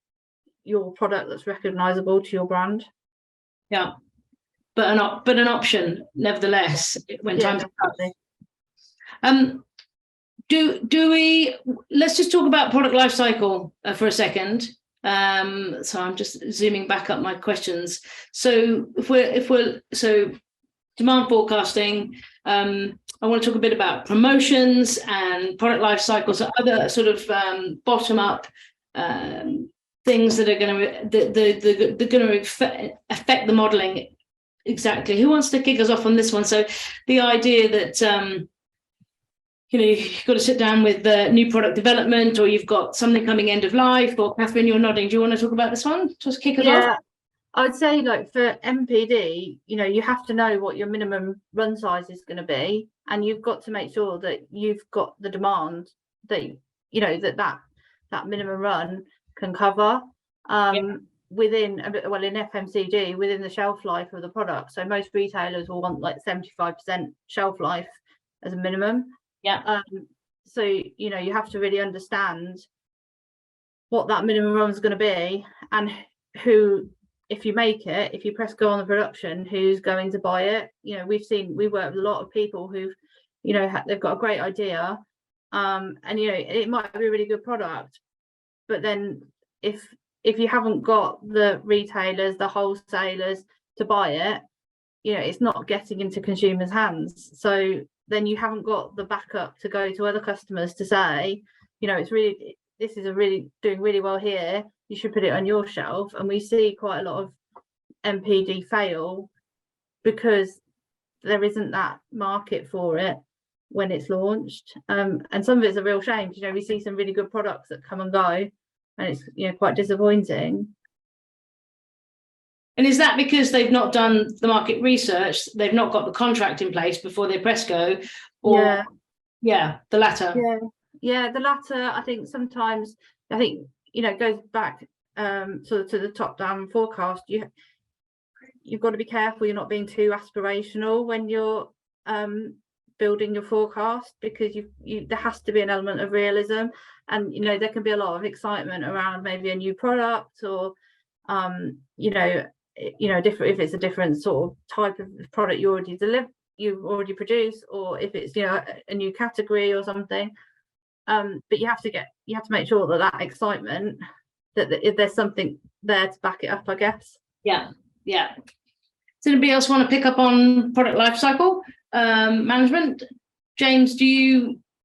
your product that's recognizable to your brand. Yeah, but an option nevertheless when time's up. Let's just talk about product life cycle for a second. So I'm just zooming back up my questions. So if we're demand forecasting, I want to talk a bit about promotions and product life cycles, so other sort of bottom up things that are going to affect the modeling. Exactly. Who wants to kick us off on this one? So the idea that you've got to sit down with new product development, or you've got something coming end of life. Or Katherine, you're nodding. Do you want to talk about this one? Just kick it off. I would say, like, for MPD, you have to know what your minimum run size is going to be, and you've got to make sure that you've got the demand that that minimum run can cover within in FMCG within the shelf life of the product. So most retailers will want like 75% shelf life as a minimum. So you have to really understand what that minimum run is going to be, and who if you make it, if you press go on the production, who's going to buy it? You know, we work with a lot of people who've, you know, they've got a great idea, and you know, it might be a really good product, but then if you haven't got the retailers, the wholesalers to buy it, you know, it's not getting into consumers' hands. So then you haven't got the backup to go to other customers to say, you know, this is doing really well here, you should put it on your shelf. And we see quite a lot of MPD fail because there isn't that market for it when it's launched. And some of it's a real shame. You know, we see some really good products that come and go, and it's, you know, quite disappointing. And is that because they've not done the market research, they've not got the contract in place before they press go, or the latter? Yeah, the latter. I think sometimes, you know, it goes back sort of to the top-down forecast. You've got to be careful you're not being too aspirational when you're building your forecast, because there has to be an element of realism, and you know, there can be a lot of excitement around maybe a new product, or different, if it's a different sort of type of product you've already produced, or if it's, you know, a new category or something. But you have to make sure that excitement, that if there's something there to back it up, I guess. Yeah. Does anybody else want to pick up on product lifecycle management? James, do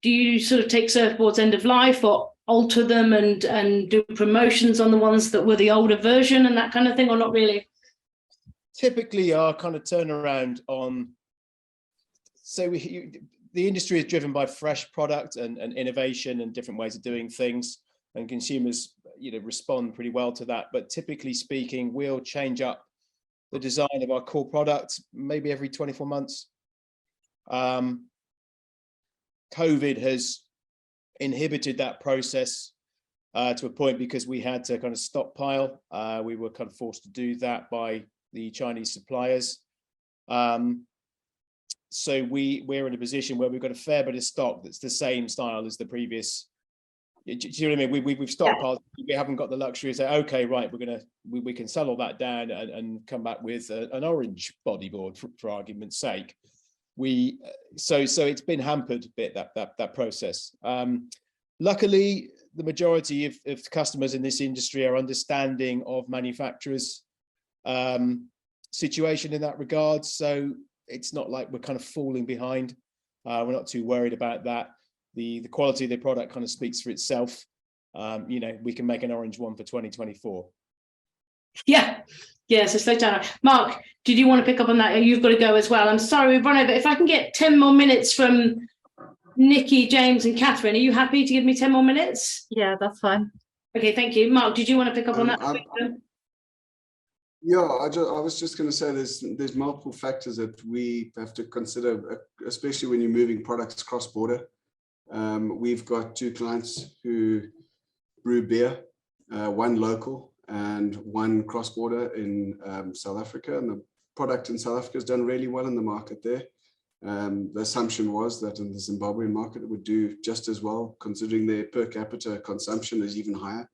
you sort of take surfboards end of life, or alter them and do promotions on the ones that were the older version and that kind of thing, or not really? Typically, our kind of turnaround on, so the industry is driven by fresh product and innovation and different ways of doing things, and consumers, you know, respond pretty well to that. But typically speaking, we'll change up the design of our core product maybe every 24 months. COVID has inhibited that process to a point, because we had to kind of stockpile. We were kind of forced to do that by the Chinese suppliers. So we're in a position where we've got a fair bit of stock that's the same style as the previous. Do you know what I mean? We've stockpiled. We haven't got the luxury to say, okay, right, we can sell all that down and come back with an orange bodyboard for argument's sake. So it's been hampered a bit, that process. Luckily, the majority of customers in this industry are understanding of manufacturers' situation in that regard. So it's not like we're kind of falling behind. We're not too worried about that. The quality of the product kind of speaks for itself. You know, we can make an orange one for 2024. Yeah, so slow down. Mark, did you want to pick up on that? You've got to go as well. I'm sorry, we've run over. If I can get 10 more minutes from Nicki, James and Katherine, are you happy to give me 10 more minutes? Yeah, that's fine. Okay, thank you. Mark, did you want to pick up on that? Yeah, I was just going to say there's multiple factors that we have to consider, especially when you're moving products cross-border. We've got 2 clients who brew beer, one local and one cross-border in South Africa, and the product in South Africa has done really well in the market there. The assumption was that in the Zimbabwean market it would do just as well, considering their per capita consumption is even higher.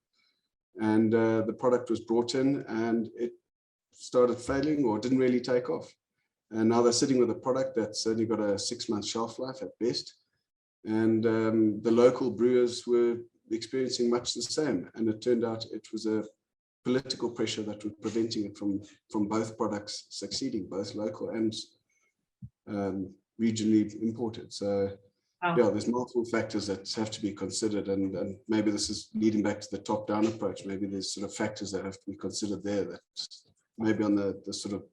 And the product was brought in and it started failing or didn't really take off. And now they're sitting with a product that's only got a 6-month shelf life at best. And the local brewers were experiencing much the same. And it turned out it was a political pressure that was preventing it from both products succeeding, both local and regionally imported. So yeah, there's multiple factors that have to be considered, and maybe this is leading back to the top-down approach. Maybe there's sort of factors that have to be considered there that maybe on the sort of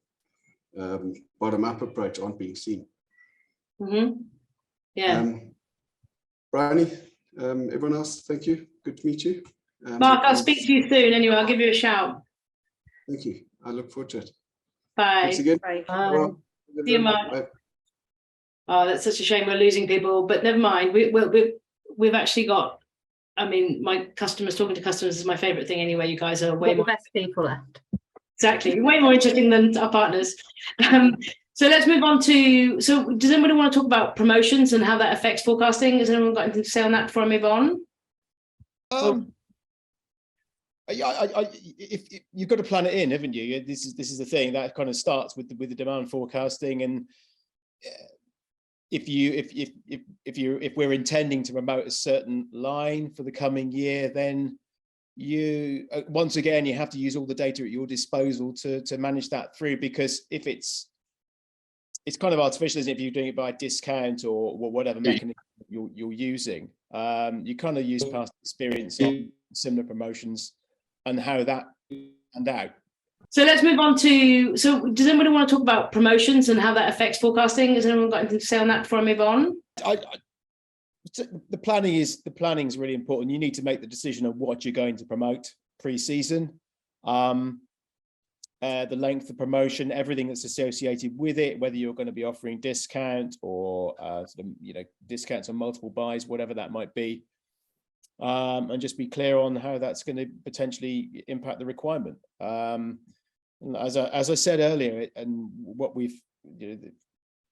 bottom-up approach aren't being seen. Mm-hmm. Yeah. Bryony, everyone else, thank you. Good to meet you. Mark, I'll speak to you soon anyway. I'll give you a shout. Thank you. I look forward to it. Bye. Thanks again. Bye. Well, See you, Mark. bye. Oh, that's such a shame we're losing people, but never mind. We've actually got, I mean, my customers, talking to customers is my favorite thing anyway. You guys are way more best people left. Exactly, way more interesting than our partners. So let's move on to, so does anybody want to talk about promotions and how that affects forecasting? Has anyone got anything to say on that before I move on? if you've got to plan it in, haven't you? This is the thing that kind of starts with the demand forecasting, and if we're intending to promote a certain line for the coming year, then you once again you have to use all the data at your disposal to manage that through, because if it's kind of artificial, isn't it? If you're doing it by discount or whatever mechanism you're using, you kind of use past experience on similar promotions and how that panned out. So let's move on to, so does anybody want to talk about promotions and how that affects forecasting? Has anyone got anything to say on that before I move on? The planning is really important. You need to make the decision of what you're going to promote pre-season, the length of promotion, everything that's associated with it, whether you're going to be offering discount or discounts on multiple buys, whatever that might be, and just be clear on how that's going to potentially impact the requirement. As I said earlier, and what we've a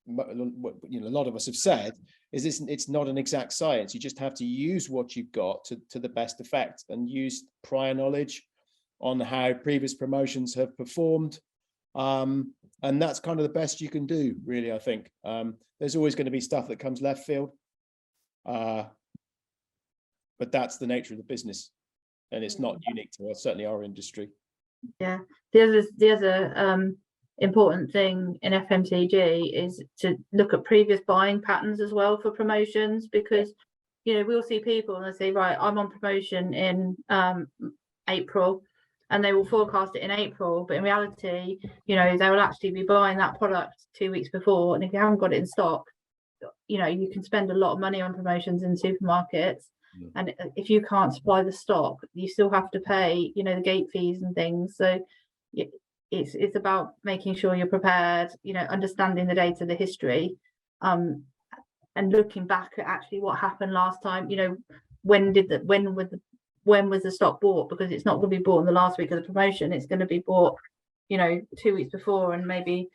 lot of us have said, is it's not an exact science. You just have to use what you've got to the best effect, and use prior knowledge on how previous promotions have performed, and that's kind of the best you can do, really. I think there's always going to be stuff that comes left field, but that's the nature of the business, and it's not unique to us, certainly our industry. Yeah, the other important thing in FMCG is to look at previous buying patterns as well for promotions, because we'll see people and they say, right, I'm on promotion in April, and they will forecast it in April, but in reality, they will actually be buying that product 2 weeks before, and if you haven't got it in stock, you can spend a lot of money on promotions in supermarkets. And if you can't supply the stock, you still have to pay, the gate fees and things. So it's about making sure you're prepared, understanding the data, the history, and looking back at actually what happened last time. When was the stock bought? Because it's not going to be bought in the last week of the promotion. It's going to be bought, 2 weeks before, and maybe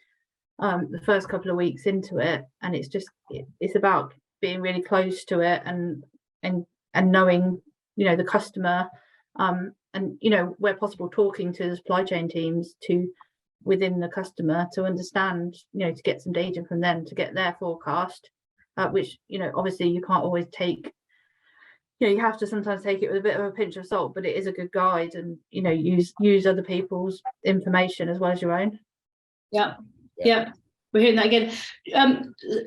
the first couple of weeks into it. And it's about being really close to it and knowing, the customer, and where possible, talking to the supply chain teams within the customer to understand, to get some data from them to get their forecast, which, obviously you can't always take, you have to sometimes take it with a bit of a pinch of salt, but it is a good guide, and, use other people's information as well as your own. Yeah. We're hearing that again.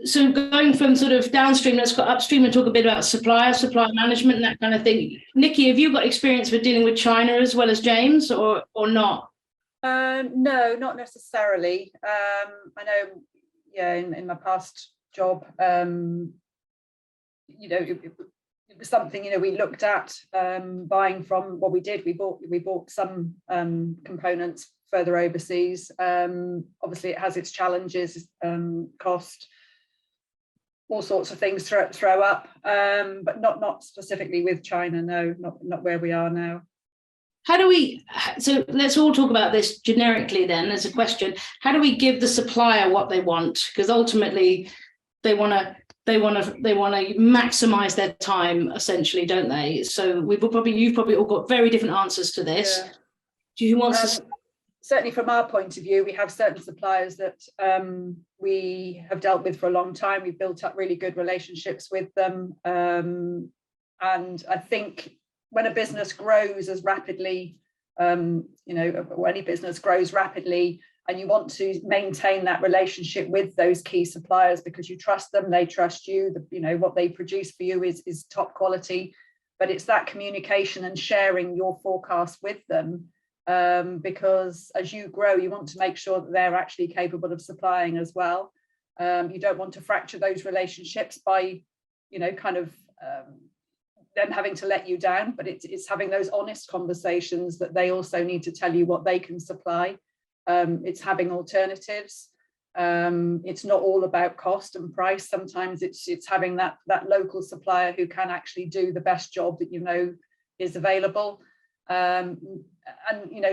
So going from sort of downstream, let's go upstream and talk a bit about supply management and that kind of thing. Nikki, have you got experience with dealing with China as well as James, or not? No, not necessarily. I know, in my past job, it was something, we looked at buying from. What we did, we bought some components further overseas. Obviously it has its challenges, cost, all sorts of things throw up, but not specifically with China. No, not where we are now. So let's all talk about this generically then as a question. How do we give the supplier what they want? Because ultimately they want to maximize their time, essentially, don't they? So you've probably all got very different answers to this. Yeah. Who wants to? Certainly from our point of view, we have certain suppliers that we have dealt with for a long time. We've built up really good relationships with them. And I think when a business grows as rapidly, when any business grows rapidly, and you want to maintain that relationship with those key suppliers because you trust them, they trust you, what they produce for you is top quality, but it's that communication and sharing your forecast with them. Because as you grow, you want to make sure that they're actually capable of supplying as well. You don't want to fracture those relationships by, them having to let you down, but it's having those honest conversations that they also need to tell you what they can supply. It's having alternatives. It's not all about cost and price. Sometimes it's having that local supplier who can actually do the best job that is available. And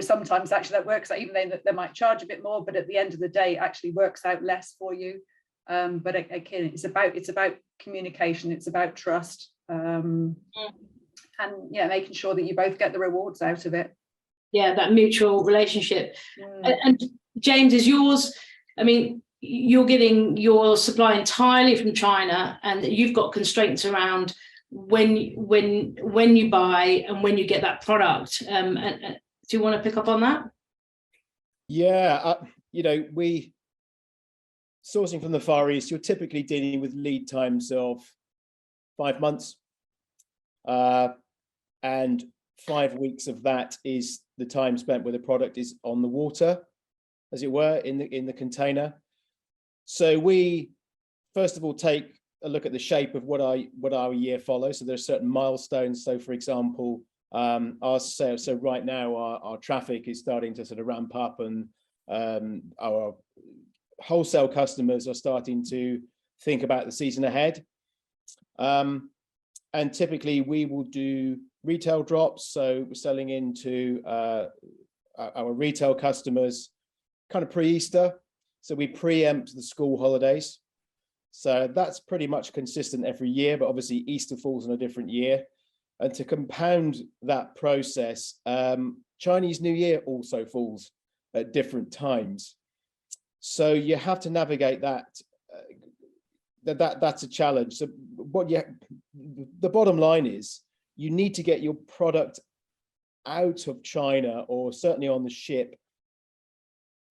sometimes actually that works out, even though they might charge a bit more, but at the end of the day it actually works out less for you. But again, it's about communication, it's about trust, and making sure that you both get the rewards out of it. Yeah, that mutual relationship. And James, is yours, I mean, you're getting your supply entirely from China, and you've got constraints around when you buy and when you get that product. And do you want to pick up on that? Yeah, you know, we sourcing from the Far East, you're typically dealing with lead times of 5 months, and 5 weeks of that is the time spent where the product is on the water, as it were, in the container. So we first of all take a look at the shape of what our year follows. So there are certain milestones. So for example, our sales, so right now our traffic is starting to sort of ramp up, and our wholesale customers are starting to think about the season ahead. And typically we will do retail drops. So we're selling into our retail customers kind of pre-Easter. So we preempt the school holidays. So that's pretty much consistent every year, but obviously Easter falls on a different year. And to compound that process, Chinese New Year also falls at different times. So you have to navigate that. That's a challenge. So the bottom line is you need to get your product out of China, or certainly on the ship,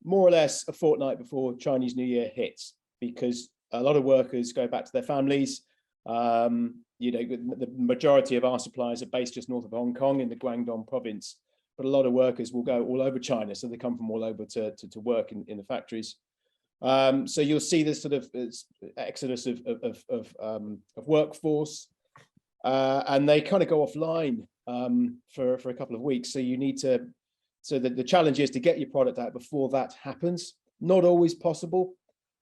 more or less a fortnight before Chinese New Year hits, because a lot of workers go back to their families. You know, the majority of our suppliers are based just north of Hong Kong in the Guangdong province, but a lot of workers will go all over China, so they come from all over to work in the factories. So you'll see this sort of exodus of workforce, and they kind of go offline for a couple of weeks. So you need to, so the challenge is to get your product out before that happens. Not always possible,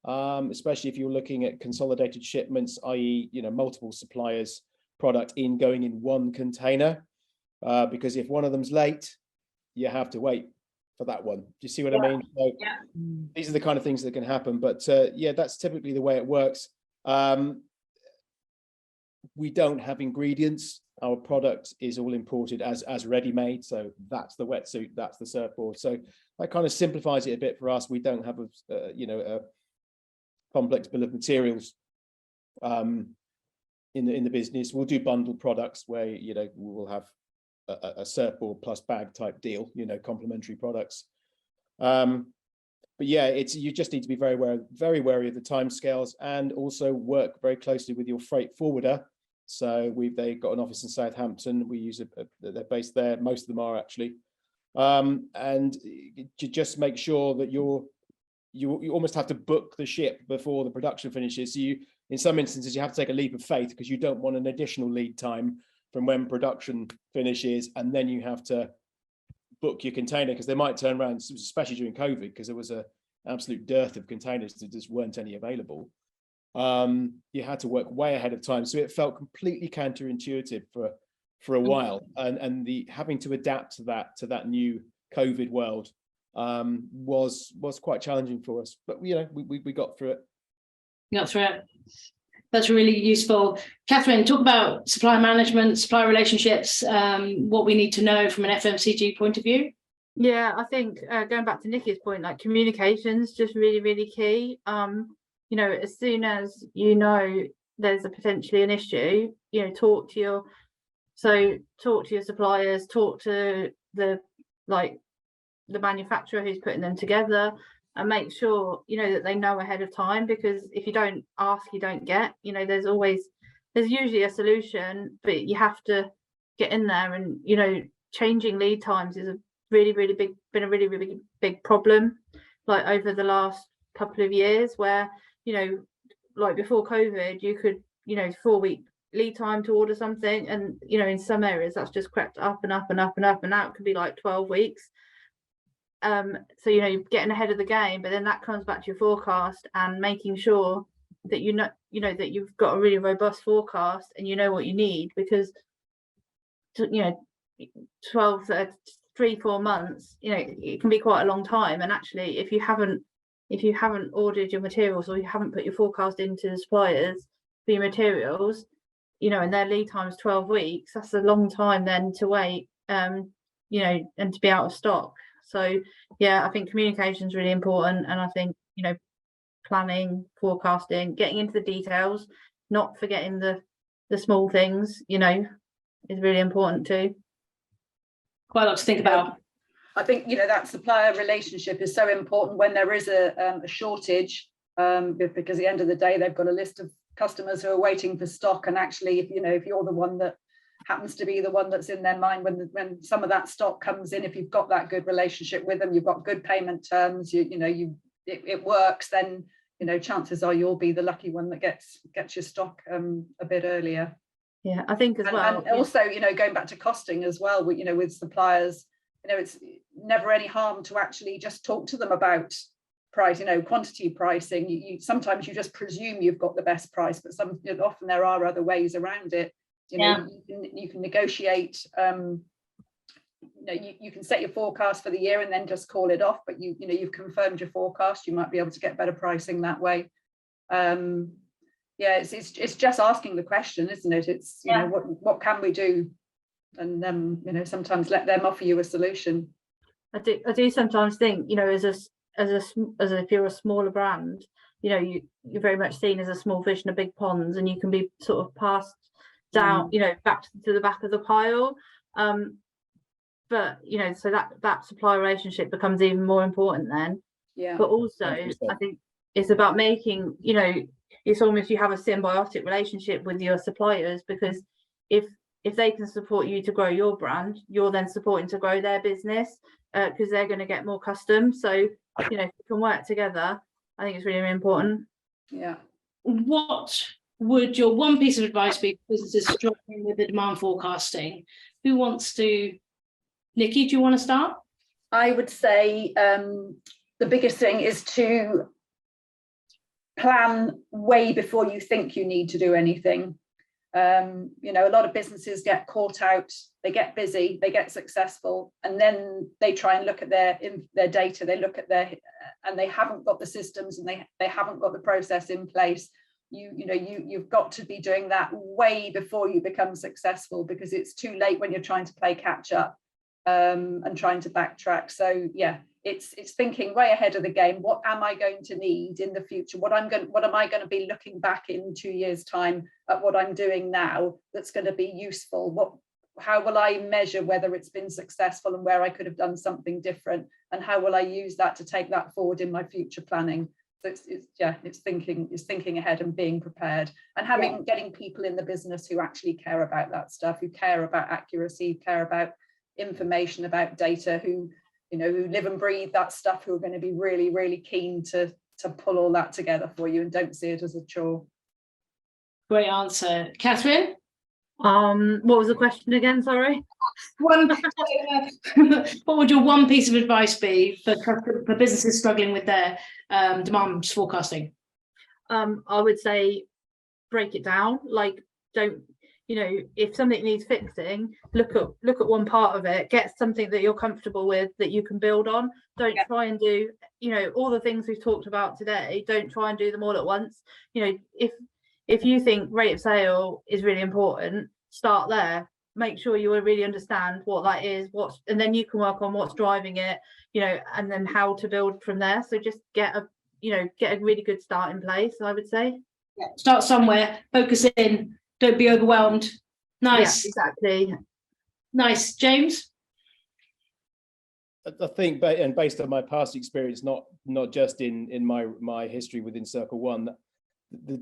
especially if you're looking at consolidated shipments, i.e., you know, multiple suppliers' product going in one container, because if one of them's late, you have to wait for that one. Do you see what I mean? So these are the kind of things that can happen, but yeah, that's typically the way it works. We don't have ingredients. Our product is all imported as ready-made. So that's the wetsuit, that's the surfboard. So that kind of simplifies it a bit for us. We don't have a complex bill of materials in the business. We'll do bundled products where, you know, we will have a surfboard plus bag type deal, you know, complementary products. But yeah, you just need to be very wary of the timescales, and also work very closely with your freight forwarder. So they've got an office in Southampton. We use they're based there. Most of them are actually, and to just make sure that you almost have to book the ship before the production finishes. So in some instances, you have to take a leap of faith, because you don't want an additional lead time from when production finishes, and then you have to book your container, because they might turn around, especially during COVID, because there was an absolute dearth of containers, there just weren't any available. You had to work way ahead of time, so it felt completely counterintuitive for a while, and the having to adapt to that new COVID world was quite challenging for us. But you know, we got through it. Got through it. That's really useful. Katherine, talk about supply management, supply relationships, what we need to know from an FMCG point of view. Yeah, I think going back to Nicki's point, like communication's just really, really key. You know, as soon as you know there's potentially an issue, you know, talk to your suppliers, talk to the manufacturer who's putting them together, and make sure, you know, that they know ahead of time, because if you don't ask, you don't get. You know, there's usually a solution, but you have to get in there. And, you know, changing lead times is been a really big problem, like over the last couple of years, where, you know, like before COVID, you could, you know, 4-week lead time to order something, and, you know, in some areas that's just crept up and up and up and up, and now it could be like 12 weeks. So, you know, you're getting ahead of the game, but then that comes back to your forecast and making sure that you know that you've got a really robust forecast and you know what you need, because, you know, 3-4 months, you know, it can be quite a long time. And actually, if you haven't ordered your materials, or you haven't put your forecast into the suppliers for your materials, you know, and their lead time is 12 weeks, that's a long time then to wait. you know, and to be out of stock. So yeah, I think communication is really important, and I think, you know, planning, forecasting, getting into the details, not forgetting the small things, you know, is really important too. Quite a lot to think about. I think, you know, that supplier relationship is so important when there is a shortage, because at the end of the day, they've got a list of customers who are waiting for stock. And actually, if, you know, if you're the one that happens to be the one that's in their mind when some of that stock comes in, if you've got that good relationship with them, you've got good payment terms, it works, then, you know, chances are you'll be the lucky one that gets your stock a bit earlier. Yeah, I think as well. And also, you know, going back to costing as well, you know, with suppliers, you know, it's never any harm to actually just talk to them about price, you know, quantity pricing. You sometimes you just presume you've got the best price, but often there are other ways around it. You know, you can negotiate. You know, you can set your forecast for the year and then just call it off. But you know, you've confirmed your forecast. You might be able to get better pricing that way. Yeah, it's just asking the question, isn't it? It's, you know, what can we do, and you know, sometimes let them offer you a solution. I do sometimes think, you know, as if you're a smaller brand, you know, you're very much seen as a small fish in a big pond, and you can be sort of passed down, you know, back to the back of the pile. But you know, so that supplier relationship becomes even more important then. Yeah. But also, 100%. I think it's about making, you know, it's almost, you have a symbiotic relationship with your suppliers, because if they can support you to grow your brand, you're then supporting to grow their business, because they're going to get more customers. So, you know, if you can work together, I think it's really, really important. Yeah. What would your one piece of advice be for businesses struggling with the demand forecasting? Who wants to? Nicki, do you want to start? I would say the biggest thing is to plan way before you think you need to do anything. You know, a lot of businesses get caught out, they get busy, they get successful, and then they try and look at their data, they look at and they haven't got the systems, and they haven't got the process in place. You've got to be doing that way before you become successful, because it's too late when you're trying to play catch up and trying to backtrack. So yeah, it's thinking way ahead of the game. What am I going to need in the future? What am I going to be looking back in 2 years' time at what I'm doing now that's going to be useful? How will I measure whether it's been successful and where I could have done something different? And how will I use that to take that forward in my future planning? So it's thinking ahead and being prepared, and getting people in the business who actually care about that stuff, who care about accuracy, who care about information, about data, who live and breathe that stuff, who are going to be really, really keen to pull all that together for you and don't see it as a chore. Great answer. Katherine? What was the question again? Sorry. What would your one piece of advice be for businesses struggling with their demand forecasting? I would say break it down. Like, don't, you know, if something needs fixing, look at one part of it, get something that you're comfortable with that you can build on. Don't try and do, you know, all the things we've talked about today. Don't try and do them all at once. You know, if you think rate of sale is really important, start there. Make sure you really understand what that is, and then you can work on what's driving it, you know, and then how to build from there. So just get a really good start in place, I would say. Yeah. Start somewhere, focus in, don't be overwhelmed. Nice. Yeah, exactly. Nice. James? I think, and based on my past experience, not just in my history within Circle One, the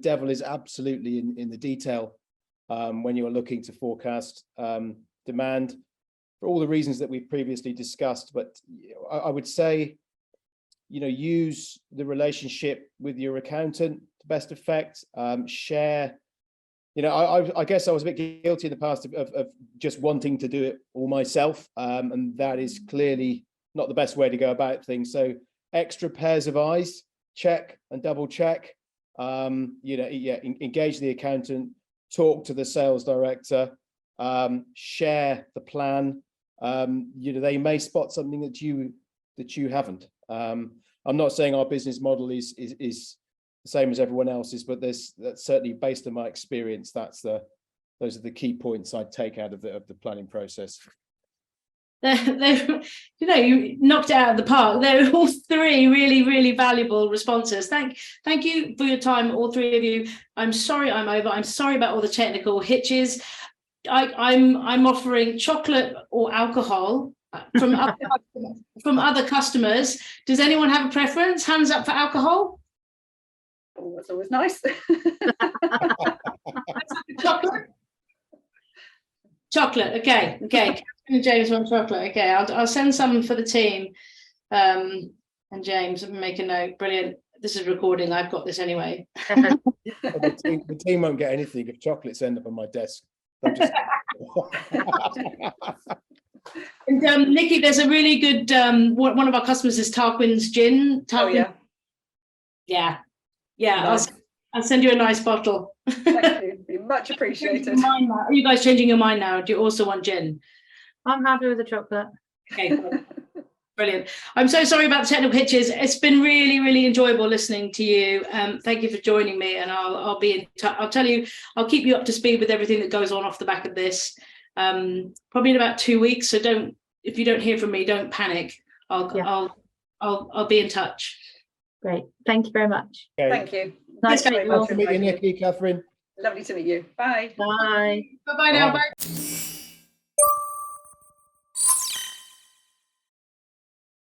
devil is absolutely in the detail when you are looking to forecast demand, for all the reasons that we've previously discussed. But I would say, you know, use the relationship with your accountant to best effect. Share, you know, I guess I was a bit guilty in the past of just wanting to do it all myself, and that is clearly not the best way to go about things. So extra pairs of eyes, check and double check. Engage the accountant, talk to the sales director, share the plan. They may spot something that you haven't. I'm not saying our business model is the same as everyone else's, but that's certainly, based on my experience, those are the key points I'd take out of the planning process. They're, you know, you knocked it out of the park. They're all three really, really valuable responses. Thank you for your time, all three of you. I'm sorry I'm over. I'm sorry about all the technical hitches. I'm offering chocolate or alcohol from other customers. Does anyone have a preference? Hands up for alcohol. Oh, that's always nice. Chocolate. Okay. Catherine and James want chocolate. Okay, I'll send some for the team. And James, make a note. Brilliant. This is recording. I've got this anyway. The team won't get anything if chocolates end up on my desk. Just... And Nicki, there's a really good one of our customers is Tarquin's gin. Tarquin, Oh yeah. Nice. I'll send you a nice bottle. Thank you. Much appreciated. Are you guys changing your mind now? Do you also want gin? I'm happy with the chocolate. Okay, brilliant. I'm so sorry about the technical hitches. It's been really, really enjoyable listening to you. Thank you for joining me, and I'll be in touch. I'll tell you, I'll keep you up to speed with everything that goes on off the back of this. Probably in about 2 weeks. So if you don't hear from me, don't panic. I'll be in touch. Great. Thank you very much. Okay. Thank you. Nice to meet you all. Nice to meet you, Nicki, Catherine. Lovely to meet you. Bye. Bye. Bye-bye now. Bye.